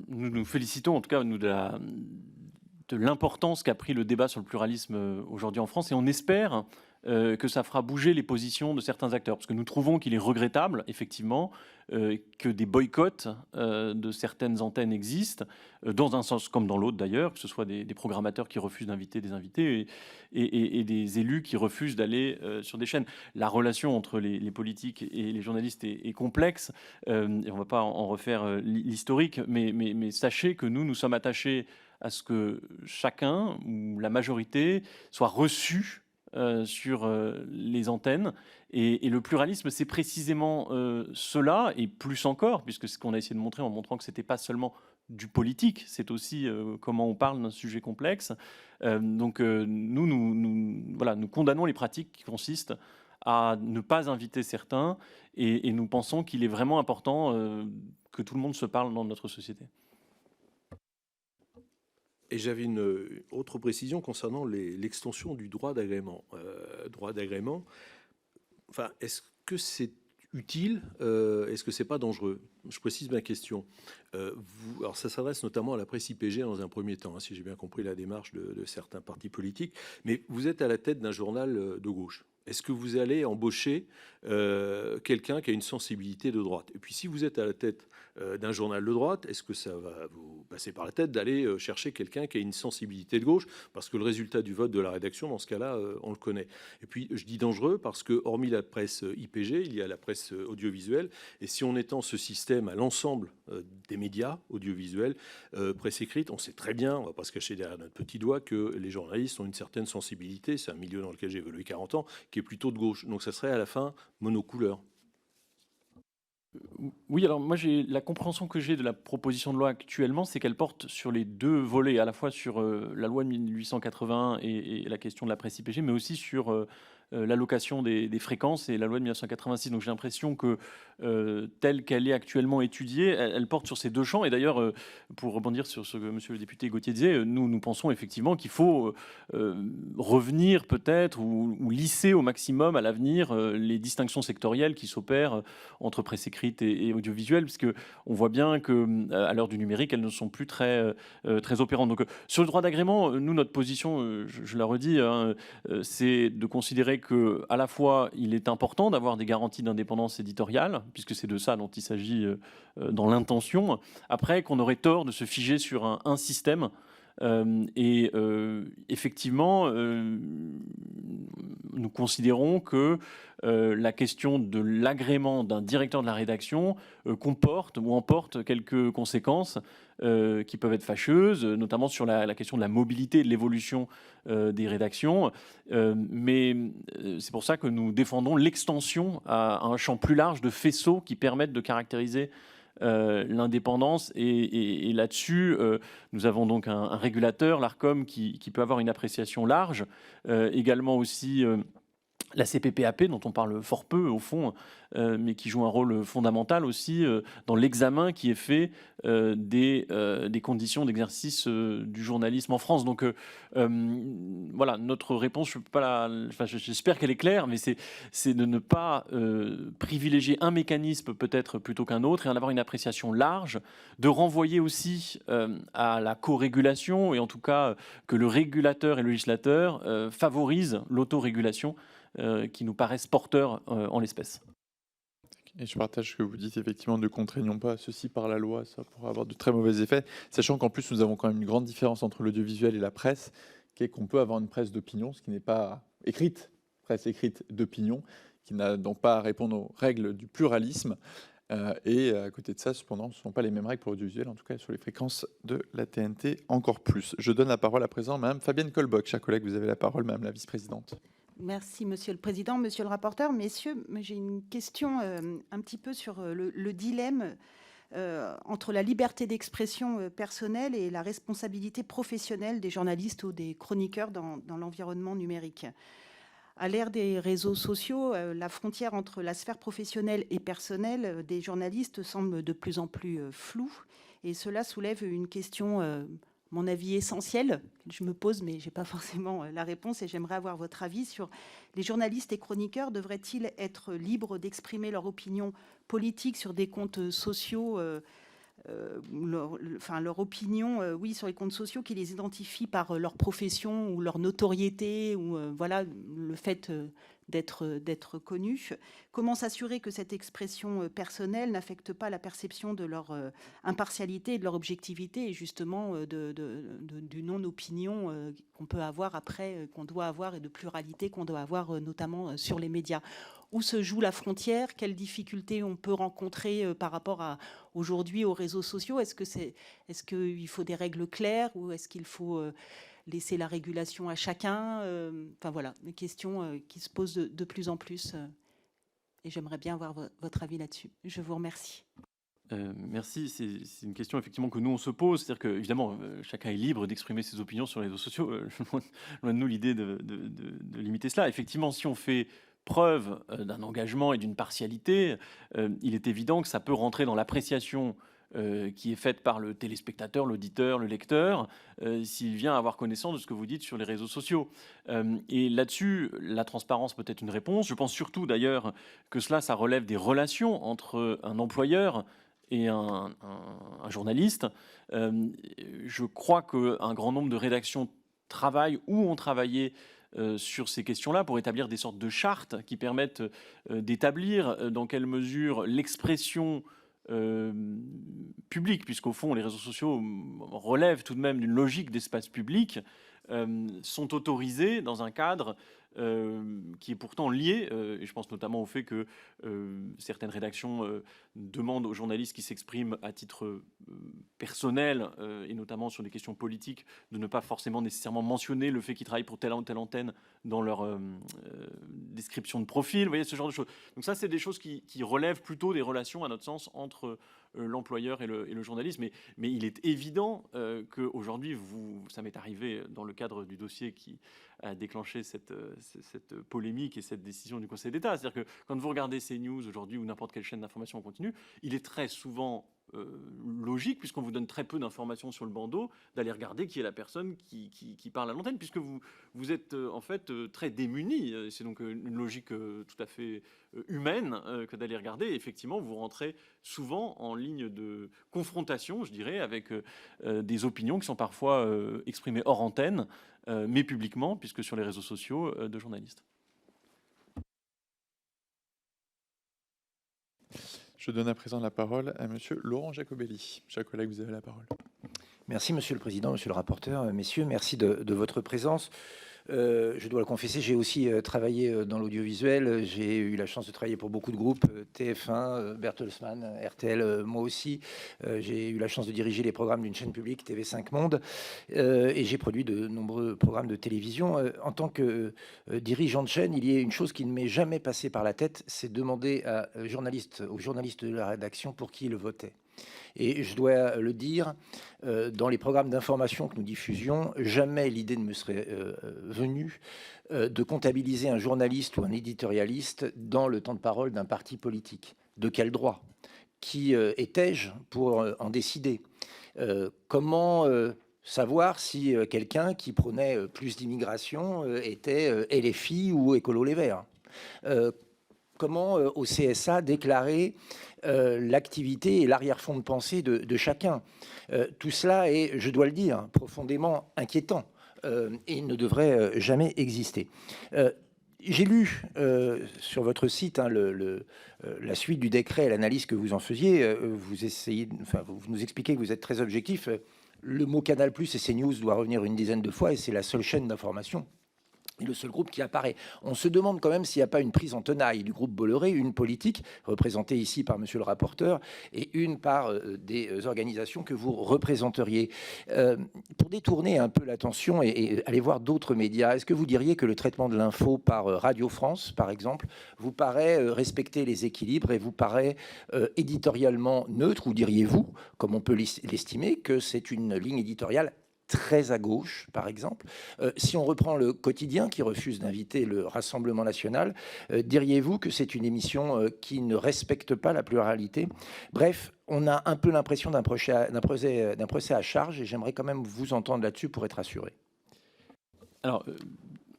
Nous nous félicitons en tout cas de l'importance qu'a pris le débat sur le pluralisme aujourd'hui en France, et on espère que ça fera bouger les positions de certains acteurs, parce que nous trouvons qu'il est regrettable, effectivement, que des boycotts de certaines antennes existent, dans un sens comme dans l'autre d'ailleurs, que ce soit des programmateurs qui refusent d'inviter des invités et des élus qui refusent d'aller sur des chaînes. La relation entre les politiques et les journalistes est complexe, et on ne va pas en refaire l'historique, mais sachez que nous sommes attachés à ce que chacun, ou la majorité, soit reçu sur les antennes. Et le pluralisme, c'est précisément cela, et plus encore, puisque c'est ce qu'on a essayé de montrer en montrant que ce n'était pas seulement du politique, c'est aussi comment on parle d'un sujet complexe. Donc nous condamnons les pratiques qui consistent à ne pas inviter certains, et nous pensons qu'il est vraiment important que tout le monde se parle dans notre société. Et j'avais une autre précision concernant l'extension du droit d'agrément. Enfin, est-ce que c'est utile? Est-ce que c'est pas dangereux? Je précise ma question. Alors ça s'adresse notamment à la presse IPG dans un premier temps, hein, si j'ai bien compris la démarche de certains partis politiques. Mais vous êtes à la tête d'un journal de gauche. Est-ce que vous allez embaucher quelqu'un qui a une sensibilité de droite? Et puis si vous êtes à la tête d'un journal de droite, est-ce que ça va vous passer par la tête d'aller chercher quelqu'un qui a une sensibilité de gauche? Parce que le résultat du vote de la rédaction, dans ce cas-là, on le connaît. Et puis je dis dangereux parce que, hormis la presse IPG, il y a la presse audiovisuelle. Et si on étend ce système à l'ensemble des médias audiovisuels, presse écrite, on sait très bien, on ne va pas se cacher derrière notre petit doigt, que les journalistes ont une certaine sensibilité. C'est un milieu dans lequel j'ai évolué 40 ans, qui est plutôt de gauche. Donc ça serait à la fin monocouleur. Oui, alors moi, la compréhension que j'ai de la proposition de loi actuellement, c'est qu'elle porte sur les deux volets, à la fois sur la loi de 1881 et la question de la presse IPG, mais aussi sur l'allocation des fréquences et la loi de 1986. Donc j'ai l'impression que telle qu'elle est actuellement étudiée, elle porte sur ces deux champs. Et d'ailleurs, pour rebondir sur ce que monsieur le député Gauthier disait, nous pensons effectivement qu'il faut revenir peut-être ou lisser au maximum à l'avenir les distinctions sectorielles qui s'opèrent entre presse écrite et audiovisuelle, puisque on voit bien que à l'heure du numérique, elles ne sont plus très opérantes. Donc sur le droit d'agrément, nous, notre position, je la redis, hein, c'est de considérer que à la fois il est important d'avoir des garanties d'indépendance éditoriale, puisque c'est de ça dont il s'agit dans l'intention. Après, qu'on aurait tort de se figer sur un système. Effectivement, nous considérons que la question de l'agrément d'un directeur de la rédaction comporte ou emporte quelques conséquences qui peuvent être fâcheuses, notamment sur la question de la mobilité et de l'évolution des rédactions. Mais c'est pour ça que nous défendons l'extension à un champ plus large de faisceaux qui permettent de caractériser l'indépendance, et là-dessus nous avons donc un régulateur, l'Arcom, qui peut avoir une appréciation large, également aussi la CPPAP, dont on parle fort peu au fond, mais qui joue un rôle fondamental aussi dans l'examen qui est fait des conditions d'exercice du journalisme en France. Donc voilà, notre réponse, j'espère qu'elle est claire, mais c'est de ne pas privilégier un mécanisme peut-être plutôt qu'un autre, et en avoir une appréciation large, de renvoyer aussi à la co-régulation, et en tout cas que le régulateur et le législateur favorisent l'autorégulation qui nous paraissent porteurs en l'espèce. Et je partage ce que vous dites, effectivement, ne contraignons pas ceci par la loi, ça pourrait avoir de très mauvais effets, sachant qu'en plus nous avons quand même une grande différence entre l'audiovisuel et la presse, qui est qu'on peut avoir une presse d'opinion, ce qui n'est pas écrite, presse écrite d'opinion, qui n'a donc pas à répondre aux règles du pluralisme. Et à côté de ça, cependant, ce ne sont pas les mêmes règles pour l'audiovisuel, en tout cas sur les fréquences de la TNT encore plus. Je donne la parole à présent à Mme Fabienne Colbock. Chers collègues, vous avez la parole, Mme la vice-présidente. Merci, Monsieur le Président, Monsieur le rapporteur. Messieurs, j'ai une question un petit peu sur le dilemme entre la liberté d'expression personnelle et la responsabilité professionnelle des journalistes ou des chroniqueurs dans l'environnement numérique. À l'ère des réseaux sociaux, la frontière entre la sphère professionnelle et personnelle des journalistes semble de plus en plus floue, et cela soulève une question mon avis essentiel, je me pose, mais je n'ai pas forcément la réponse, et j'aimerais avoir votre avis sur les journalistes et chroniqueurs. Devraient-ils être libres d'exprimer leur opinion politique sur des comptes sociaux, leur opinion, oui, sur les comptes sociaux qui les identifient par leur profession ou leur notoriété, ou voilà, le fait d'être connus. Comment s'assurer que cette expression personnelle n'affecte pas la perception de leur impartialité et de leur objectivité, et justement du non-opinion qu'on peut avoir après, qu'on doit avoir, et de pluralité qu'on doit avoir notamment sur les médias. Où se joue la frontière? Quelles difficultés on peut rencontrer par rapport à aujourd'hui aux réseaux sociaux? Est-ce qu'il faut des règles claires, ou est-ce qu'il faut laisser la régulation à chacun? Enfin voilà, des questions qui se posent de plus en plus. Et j'aimerais bien avoir votre avis là-dessus. Je vous remercie. Merci. C'est une question effectivement que nous on se pose. C'est-à-dire que évidemment chacun est libre d'exprimer ses opinions sur les réseaux sociaux. Loin de nous l'idée de limiter cela. Effectivement, si on fait preuve d'un engagement et d'une partialité, il est évident que ça peut rentrer dans l'appréciation qui est faite par le téléspectateur, l'auditeur, le lecteur, s'il vient avoir connaissance de ce que vous dites sur les réseaux sociaux. Et là-dessus, la transparence peut être une réponse. Je pense surtout d'ailleurs que ça relève des relations entre un employeur et un journaliste. Je crois qu'un grand nombre de rédactions travaillent ou ont travaillé sur ces questions-là pour établir des sortes de chartes qui permettent d'établir dans quelle mesure l'expression public, puisqu'au fond les réseaux sociaux relèvent tout de même d'une logique d'espace public, sont autorisés dans un cadre qui est pourtant lié, et je pense notamment au fait que certaines rédactions demandent aux journalistes qui s'expriment à titre personnel, et notamment sur des questions politiques, de ne pas forcément nécessairement mentionner le fait qu'ils travaillent pour telle ou telle antenne dans leur description de profil, vous voyez, ce genre de choses. Donc ça, c'est des choses qui relèvent plutôt des relations, à notre sens, entre l'employeur et le journaliste. Mais il est évident qu'aujourd'hui, ça m'est arrivé dans le cadre du dossier qui a déclenché cette polémique et cette décision du Conseil d'État. C'est-à-dire que quand vous regardez CNews aujourd'hui ou n'importe quelle chaîne d'information en continu, il est très souvent logique, puisqu'on vous donne très peu d'informations sur le bandeau, d'aller regarder qui est la personne qui parle à l'antenne, puisque vous êtes en fait très démunis. C'est donc une logique tout à fait humaine que d'aller regarder. Et effectivement, vous rentrez souvent en ligne de confrontation, je dirais, avec des opinions qui sont parfois exprimées hors antenne, mais publiquement, puisque sur les réseaux sociaux, de journalistes. Je donne à présent la parole à Monsieur Laurent Jacobelli. Chers collègues, vous avez la parole. Merci Monsieur le Président, Monsieur le rapporteur, messieurs, merci de votre présence. Je dois le confesser, j'ai aussi travaillé dans l'audiovisuel. J'ai eu la chance de travailler pour beaucoup de groupes, TF1, Bertelsmann, RTL, moi aussi. J'ai eu la chance de diriger les programmes d'une chaîne publique, TV5 Monde, et j'ai produit de nombreux programmes de télévision. En tant que dirigeant de chaîne, il y a une chose qui ne m'est jamais passée par la tête, c'est demander aux journalistes de la rédaction pour qui ils votaient. Et je dois le dire, dans les programmes d'information que nous diffusions, jamais l'idée ne me serait venue de comptabiliser un journaliste ou un éditorialiste dans le temps de parole d'un parti politique. De quel droit? Qui étais-je pour en décider? Comment savoir si quelqu'un qui prônait plus d'immigration était LFI ou Écolo Les Verts? Comment au CSA déclarer l'activité et l'arrière-fond de pensée de chacun? Tout cela est, je dois le dire, profondément inquiétant et ne devrait jamais exister. J'ai lu sur votre site la suite du décret et l'analyse que vous en faisiez. Vous nous expliquez que vous êtes très objectif. Le mot Canal+ et CNews doit revenir une dizaine de fois et c'est la seule chaîne d'information et le seul groupe qui apparaît. On se demande quand même s'il n'y a pas une prise en tenaille du groupe Bolloré, une politique représentée ici par monsieur le rapporteur et une par des organisations que vous représenteriez. Pour détourner un peu l'attention et aller voir d'autres médias, est-ce que vous diriez que le traitement de l'info par Radio France, par exemple, vous paraît respecter les équilibres et vous paraît éditorialement neutre, ou diriez-vous, comme on peut l'estimer, que c'est une ligne éditoriale très à gauche, par exemple? Si on reprend le Quotidien, qui refuse d'inviter le Rassemblement national, diriez-vous que c'est une émission qui ne respecte pas la pluralité? Bref, on a un peu l'impression d'un procès à charge, et j'aimerais quand même vous entendre là-dessus pour être assuré. Alors,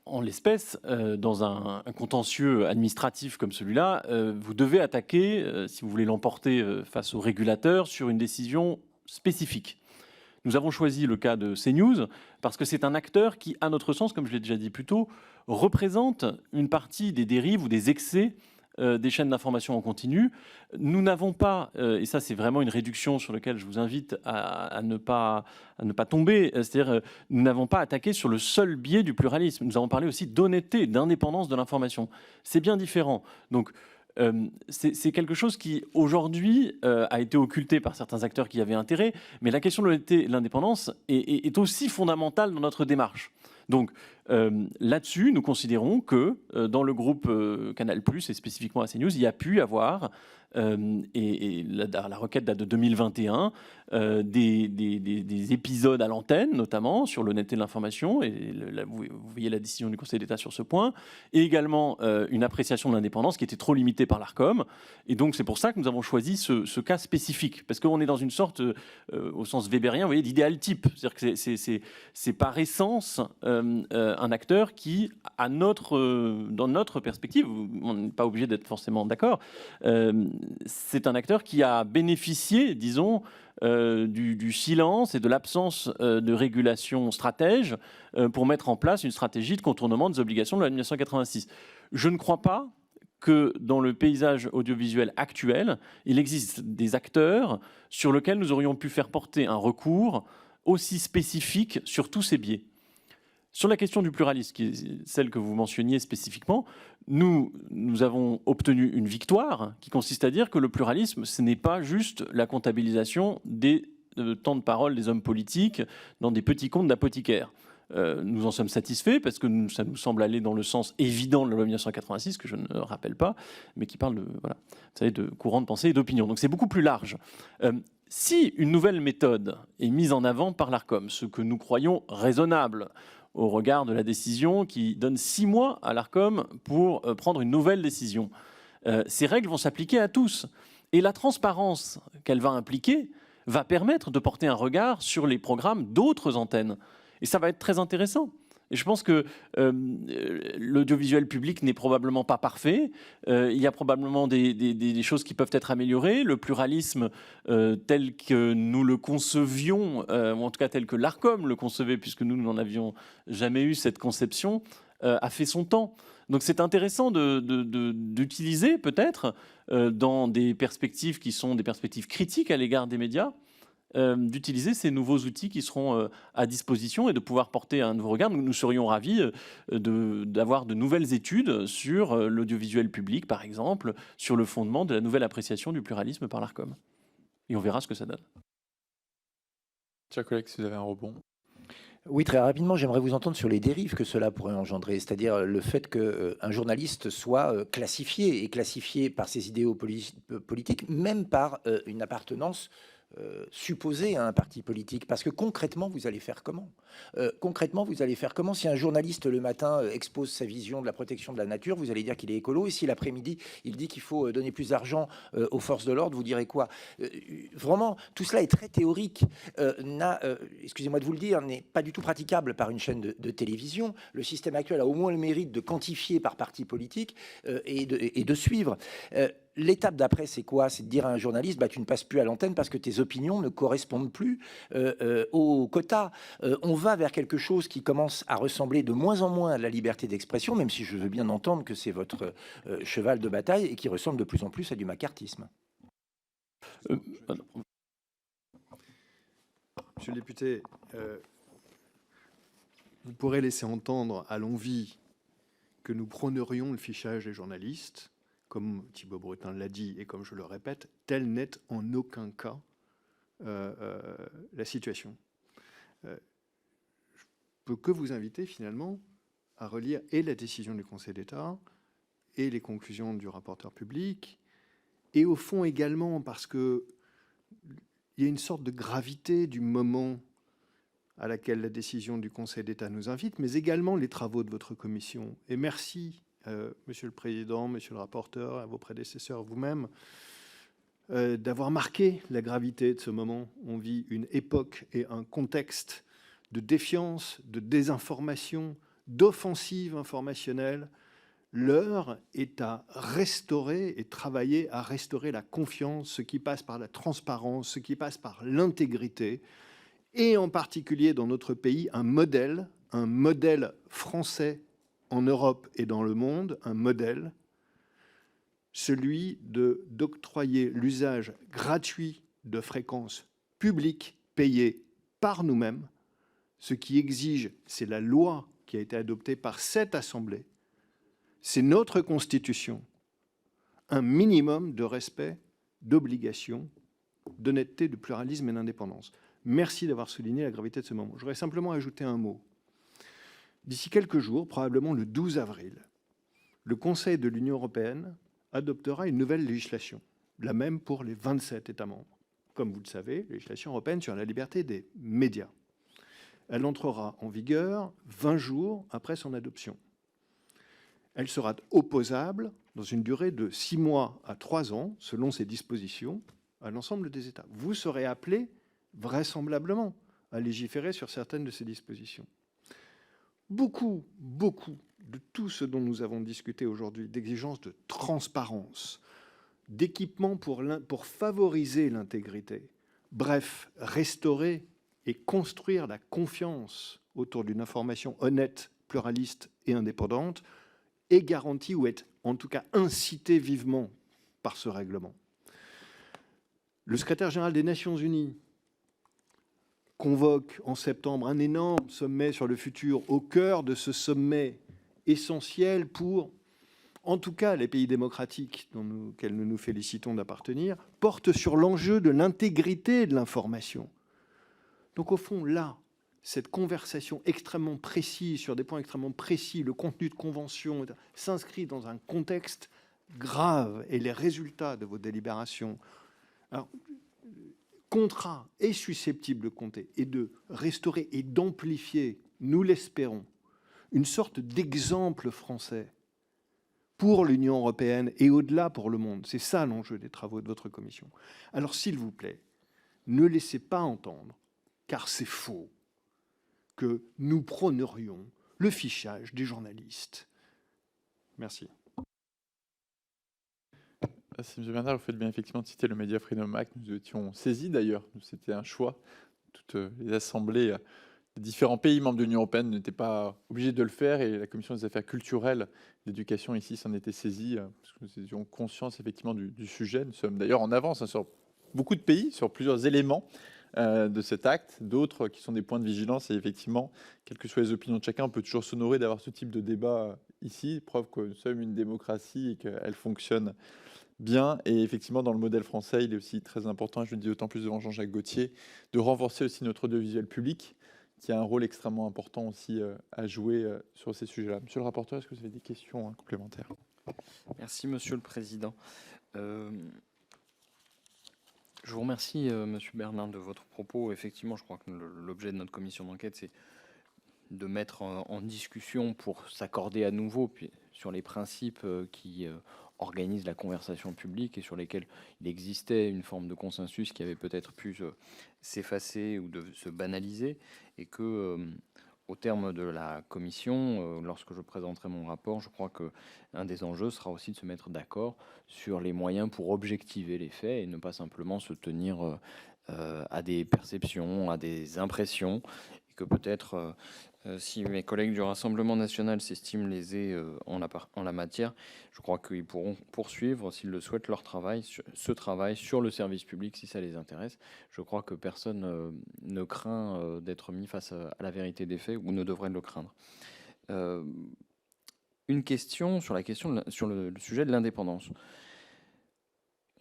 en l'espèce, dans un contentieux administratif comme celui-là, vous devez attaquer, si vous voulez l'emporter face au régulateur, sur une décision spécifique. Nous avons choisi le cas de CNews parce que c'est un acteur qui, à notre sens, comme je l'ai déjà dit plus tôt, représente une partie des dérives ou des excès des chaînes d'information en continu. Nous n'avons pas, et ça c'est vraiment une réduction sur laquelle je vous invite à ne pas tomber, c'est-à-dire nous n'avons pas attaqué sur le seul biais du pluralisme. Nous avons parlé aussi d'honnêteté, d'indépendance de l'information. C'est bien différent. Donc, c'est quelque chose qui, aujourd'hui, a été occulté par certains acteurs qui y avaient intérêt, mais la question de l'honnêteté et de l'indépendance est aussi fondamentale dans notre démarche. Donc là-dessus, nous considérons que dans le groupe Canal+, et spécifiquement à CNews, il y a pu avoir, et la requête date de 2021, des épisodes à l'antenne, notamment sur l'honnêteté de l'information, et vous voyez la décision du Conseil d'État sur ce point, et également une appréciation de l'indépendance qui était trop limitée par l'Arcom. Et donc c'est pour ça que nous avons choisi ce cas spécifique, parce qu'on est dans une sorte, au sens weberien, vous voyez, d'idéal type. C'est-à-dire que c'est par essence un acteur qui, dans notre perspective, on n'est pas obligé d'être forcément d'accord, c'est un acteur qui a bénéficié, disons, du silence et de l'absence de régulation stratège pour mettre en place une stratégie de contournement des obligations de la loi de 1986. Je ne crois pas que dans le paysage audiovisuel actuel, il existe des acteurs sur lesquels nous aurions pu faire porter un recours aussi spécifique sur tous ces biais. Sur la question du pluralisme, qui est celle que vous mentionniez spécifiquement, nous avons obtenu une victoire qui consiste à dire que le pluralisme, ce n'est pas juste la comptabilisation des temps de parole des hommes politiques dans des petits comptes d'apothicaires. Nous en sommes satisfaits parce que ça nous semble aller dans le sens évident de la loi 1986, que je ne rappelle pas, mais qui parle voilà, vous savez, de courant de pensée et d'opinion. Donc c'est beaucoup plus large. Si une nouvelle méthode est mise en avant par l'Arcom, ce que nous croyons raisonnable, au regard de la décision qui donne 6 mois à l'Arcom pour prendre une nouvelle décision. Ces règles vont s'appliquer à tous. Et la transparence qu'elle va impliquer va permettre de porter un regard sur les programmes d'autres antennes. Et ça va être très intéressant. Et je pense que l'audiovisuel public n'est probablement pas parfait. Il y a probablement des choses qui peuvent être améliorées. Le pluralisme tel que nous le concevions, ou en tout cas tel que l'Arcom le concevait, puisque nous n'en avions jamais eu cette conception, a fait son temps. Donc c'est intéressant d'utiliser peut-être dans des perspectives qui sont des perspectives critiques à l'égard des médias, d'utiliser ces nouveaux outils qui seront à disposition et de pouvoir porter un nouveau regard. Nous serions ravis d'avoir de nouvelles études sur l'audiovisuel public, par exemple, sur le fondement de la nouvelle appréciation du pluralisme par l'Arcom. Et on verra ce que ça donne. Chers collègues, si vous avez un rebond. Oui, très rapidement, j'aimerais vous entendre sur les dérives que cela pourrait engendrer, c'est-à-dire le fait qu'un journaliste soit classifié par ses idéaux politiques, même par une appartenance supposé à un parti politique, parce que concrètement, vous allez faire comment si un journaliste le matin expose sa vision de la protection de la nature, vous allez dire qu'il est écolo, et si l'après-midi il dit qu'il faut donner plus d'argent aux forces de l'ordre, vous direz quoi? Vraiment, tout cela est très théorique, excusez-moi de vous le dire, n'est pas du tout praticable par une chaîne de télévision. Le système actuel a au moins le mérite de quantifier par parti politique et de suivre. L'étape d'après, c'est quoi? C'est de dire à un journaliste, bah, tu ne passes plus à l'antenne parce que tes opinions ne correspondent plus aux quotas. On va vers quelque chose qui commence à ressembler de moins en moins à la liberté d'expression, même si je veux bien entendre que c'est votre cheval de bataille, et qui ressemble de plus en plus à du macartisme. Monsieur le député, vous pourrez laisser entendre à l'envi que nous prônerions le fichage des journalistes. Comme Thibault Brutin l'a dit et comme je le répète, telle n'est en aucun cas la situation. Je ne peux que vous inviter finalement à relire et la décision du Conseil d'État et les conclusions du rapporteur public, et au fond également parce qu'il y a une sorte de gravité du moment à laquelle la décision du Conseil d'État nous invite, mais également les travaux de votre commission. Et merci, Monsieur le Président, Monsieur le rapporteur, à vos prédécesseurs, vous-même, d'avoir marqué la gravité de ce moment. On vit une époque et un contexte de défiance, de désinformation, d'offensive informationnelle. L'heure est à restaurer et travailler à restaurer la confiance, ce qui passe par la transparence, ce qui passe par l'intégrité, et en particulier dans notre pays, un modèle français en Europe et dans le monde, un modèle, celui d'octroyer l'usage gratuit de fréquences publiques payées par nous-mêmes, ce qui exige, c'est la loi qui a été adoptée par cette Assemblée, c'est notre Constitution, un minimum de respect, d'obligation, d'honnêteté, de pluralisme et d'indépendance. Merci d'avoir souligné la gravité de ce moment. Je voudrais simplement ajouter un mot. D'ici quelques jours, probablement le 12 avril, le Conseil de l'Union européenne adoptera une nouvelle législation, la même pour les 27 États membres. Comme vous le savez, législation européenne sur la liberté des médias. Elle entrera en vigueur 20 jours après son adoption. Elle sera opposable dans une durée de 6 mois à 3 ans, selon ses dispositions, à l'ensemble des États. Vous serez appelés, vraisemblablement, à légiférer sur certaines de ces dispositions. Beaucoup de tout ce dont nous avons discuté aujourd'hui, d'exigences de transparence, d'équipements pour favoriser l'intégrité, bref, restaurer et construire la confiance autour d'une information honnête, pluraliste et indépendante, est garantie ou est en tout cas incitée vivement par ce règlement. Le secrétaire général des Nations Unies convoque en septembre un énorme sommet sur le futur. Au cœur de ce sommet essentiel pour, en tout cas, les pays démocratiques auxquels nous nous félicitons d'appartenir, porte sur l'enjeu de l'intégrité de l'information. Donc au fond, là, cette conversation extrêmement précise, sur des points extrêmement précis, le contenu de convention, s'inscrit dans un contexte grave et les résultats de vos délibérations. Alors, contrat est susceptible de compter et de restaurer et d'amplifier, nous l'espérons, une sorte d'exemple français pour l'Union européenne et au-delà pour le monde. C'est ça l'enjeu des travaux de votre commission. Alors s'il vous plaît, ne laissez pas entendre, car c'est faux, que nous prônerions le fichage des journalistes. Merci. Merci, M. Bernard. Vous faites bien effectivement de citer le Media Freedom Act. Nous étions saisis d'ailleurs. C'était un choix. Toutes les assemblées des différents pays membres de l'Union européenne n'étaient pas obligés de le faire et la Commission des affaires culturelles d'éducation ici s'en était saisie parce que nous étions conscients effectivement du sujet. Nous sommes d'ailleurs en avance sur beaucoup de pays, sur plusieurs éléments de cet acte, d'autres qui sont des points de vigilance et effectivement, quelles que soient les opinions de chacun, on peut toujours s'honorer d'avoir ce type de débat ici, preuve que nous sommes une démocratie et qu'elle fonctionne bien. Et effectivement, dans le modèle français, il est aussi très important, et je le dis d'autant plus devant Jean-Jacques Gaultier, de renforcer aussi notre audiovisuel public, qui a un rôle extrêmement important aussi à jouer sur ces sujets-là. Monsieur le rapporteur, est-ce que vous avez des questions complémentaires? Merci, Monsieur le Président. Je vous remercie, Monsieur Bernard, de votre propos. Effectivement, je crois que l'objet de notre commission d'enquête, c'est de mettre en discussion pour s'accorder à nouveau sur les principes qui organisent la conversation publique et sur lesquels il existait une forme de consensus qui avait peut-être pu s'effacer ou de se banaliser, et que au terme de la commission, lorsque je présenterai mon rapport, je crois qu'un des enjeux sera aussi de se mettre d'accord sur les moyens pour objectiver les faits et ne pas simplement se tenir à des perceptions, à des impressions, et que peut-être si mes collègues du Rassemblement national s'estiment lésés en la matière, je crois qu'ils pourront poursuivre, s'ils le souhaitent, leur travail, ce travail sur le service public, si ça les intéresse. Je crois que personne ne craint d'être mis face à la vérité des faits, ou ne devrait le craindre. Une question sur le sujet de l'indépendance.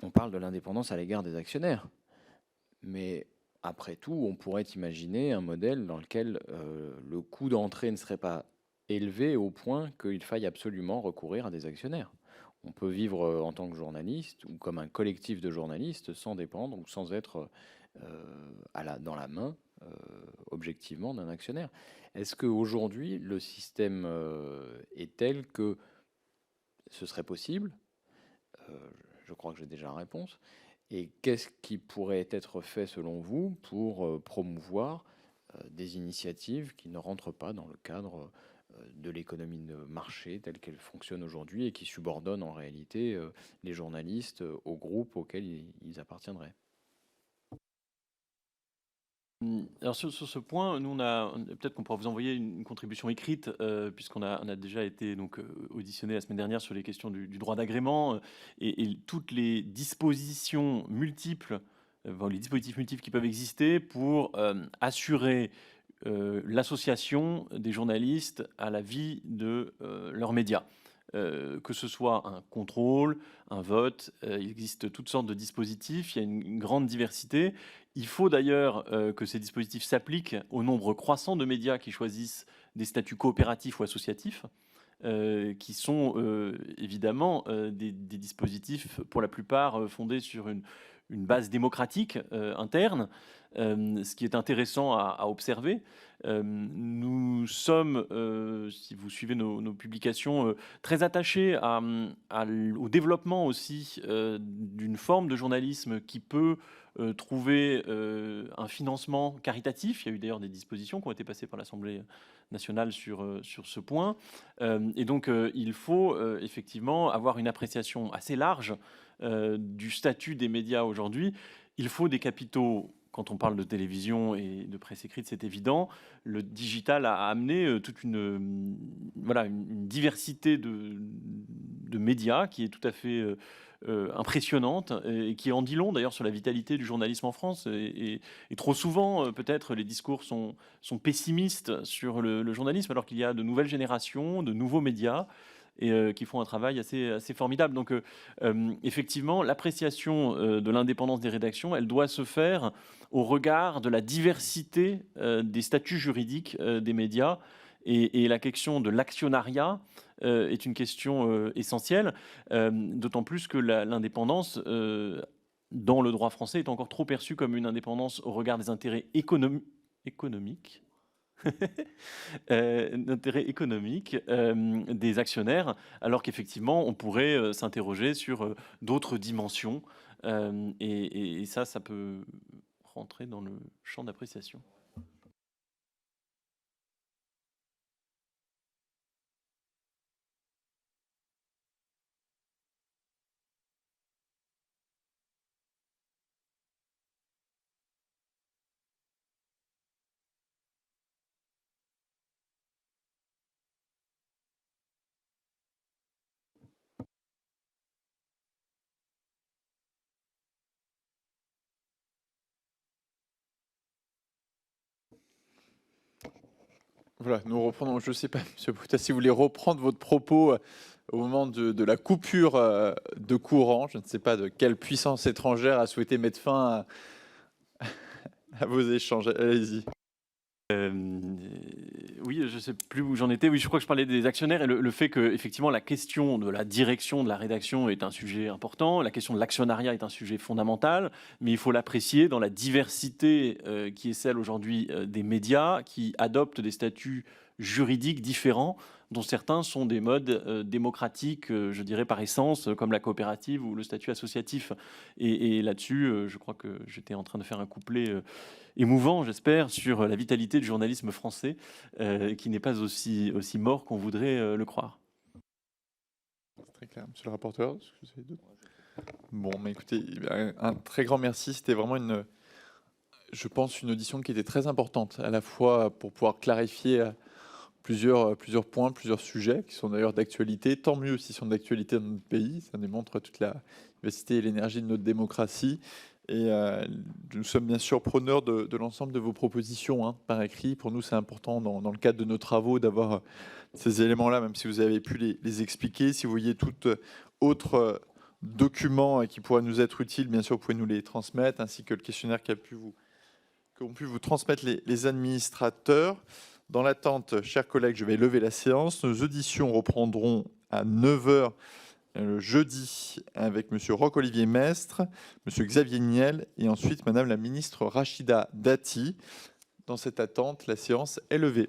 On parle de l'indépendance à l'égard des actionnaires, mais après tout, on pourrait imaginer un modèle dans lequel le coût d'entrée ne serait pas élevé au point qu'il faille absolument recourir à des actionnaires. On peut vivre en tant que journaliste ou comme un collectif de journalistes sans dépendre ou sans être dans la main, objectivement, d'un actionnaire. Est-ce qu'aujourd'hui, le système est tel que ce serait possible? Je crois que j'ai déjà la réponse. Et qu'est-ce qui pourrait être fait, selon vous, pour promouvoir des initiatives qui ne rentrent pas dans le cadre de l'économie de marché telle qu'elle fonctionne aujourd'hui et qui subordonnent en réalité les journalistes aux groupes auxquels ils appartiendraient? Alors sur ce point, nous peut-être qu'on pourra vous envoyer une contribution écrite, puisqu'on a déjà été donc auditionné la semaine dernière sur les questions du droit d'agrément et toutes les dispositions multiples, les dispositifs multiples qui peuvent exister pour assurer l'association des journalistes à la vie de leurs médias. que ce soit un contrôle, un vote, il existe toutes sortes de dispositifs, il y a une grande diversité. Il faut d'ailleurs que ces dispositifs s'appliquent au nombre croissant de médias qui choisissent des statuts coopératifs ou associatifs, qui sont évidemment des dispositifs pour la plupart fondés sur une base démocratique interne, ce qui est intéressant à observer. Nous sommes, si vous suivez nos publications, très attachés au développement aussi d'une forme de journalisme qui peut trouver un financement caritatif. Il y a eu d'ailleurs des dispositions qui ont été passées par l'Assemblée nationale sur ce point. Et donc, il faut effectivement avoir une appréciation assez large du statut des médias aujourd'hui. Il faut des capitaux. Quand on parle de télévision et de presse écrite, c'est évident. Le digital a amené toute une diversité de médias qui est tout à fait impressionnante et qui en dit long d'ailleurs sur la vitalité du journalisme en France. Et trop souvent, peut-être, les discours sont pessimistes sur le journalisme, alors qu'il y a de nouvelles générations, de nouveaux médias, et qui font un travail assez formidable. Donc effectivement, l'appréciation de l'indépendance des rédactions, elle doit se faire au regard de la diversité des statuts juridiques des médias. Et la question de l'actionnariat est une question essentielle, d'autant plus que l'indépendance dans le droit français est encore trop perçue comme une indépendance au regard des intérêts économiques. D'intérêt économique des actionnaires, alors qu'effectivement on pourrait s'interroger sur d'autres dimensions, et ça peut rentrer dans le champ d'appréciation. Voilà, nous reprenons. Je ne sais pas, M. Brutin, si vous voulez reprendre votre propos au moment de la coupure de courant. Je ne sais pas de quelle puissance étrangère a souhaité mettre fin à vos échanges. Allez-y. Oui, je ne sais plus où j'en étais. Oui, je crois que je parlais des actionnaires et le fait que, effectivement, la question de la direction de la rédaction est un sujet important. La question de l'actionnariat est un sujet fondamental, mais il faut l'apprécier dans la diversité qui est celle aujourd'hui des médias qui adoptent des statuts juridiques différents, dont certains sont des modes démocratiques, je dirais par essence, comme la coopérative ou le statut associatif. Et là-dessus, je crois que j'étais en train de faire un couplet émouvant, j'espère, sur la vitalité du journalisme français, qui n'est pas aussi mort qu'on voudrait le croire. C'est très clair. Monsieur le rapporteur, est-ce que vous avez d'autres ? Bon, mais écoutez, un très grand merci. C'était vraiment je pense, une audition qui était très importante, à la fois pour pouvoir clarifier plusieurs points, plusieurs sujets qui sont d'ailleurs d'actualité, tant mieux s'ils sont d'actualité dans notre pays. Ça démontre toute la vivacité et l'énergie de notre démocratie. Et nous sommes bien sûr preneurs de l'ensemble de vos propositions par écrit. Pour nous, c'est important dans le cadre de nos travaux d'avoir ces éléments-là, même si vous avez pu les expliquer. Si vous voyez tout autre document qui pourrait nous être utile, bien sûr, vous pouvez nous les transmettre, ainsi que le questionnaire qu'ont pu vous transmettre les administrateurs. Dans l'attente, chers collègues, je vais lever la séance. Nos auditions reprendront à 9 h le jeudi avec M. Roch-Olivier Mestre, M. Xavier Niel et ensuite Mme la ministre Rachida Dati. Dans cette attente, la séance est levée.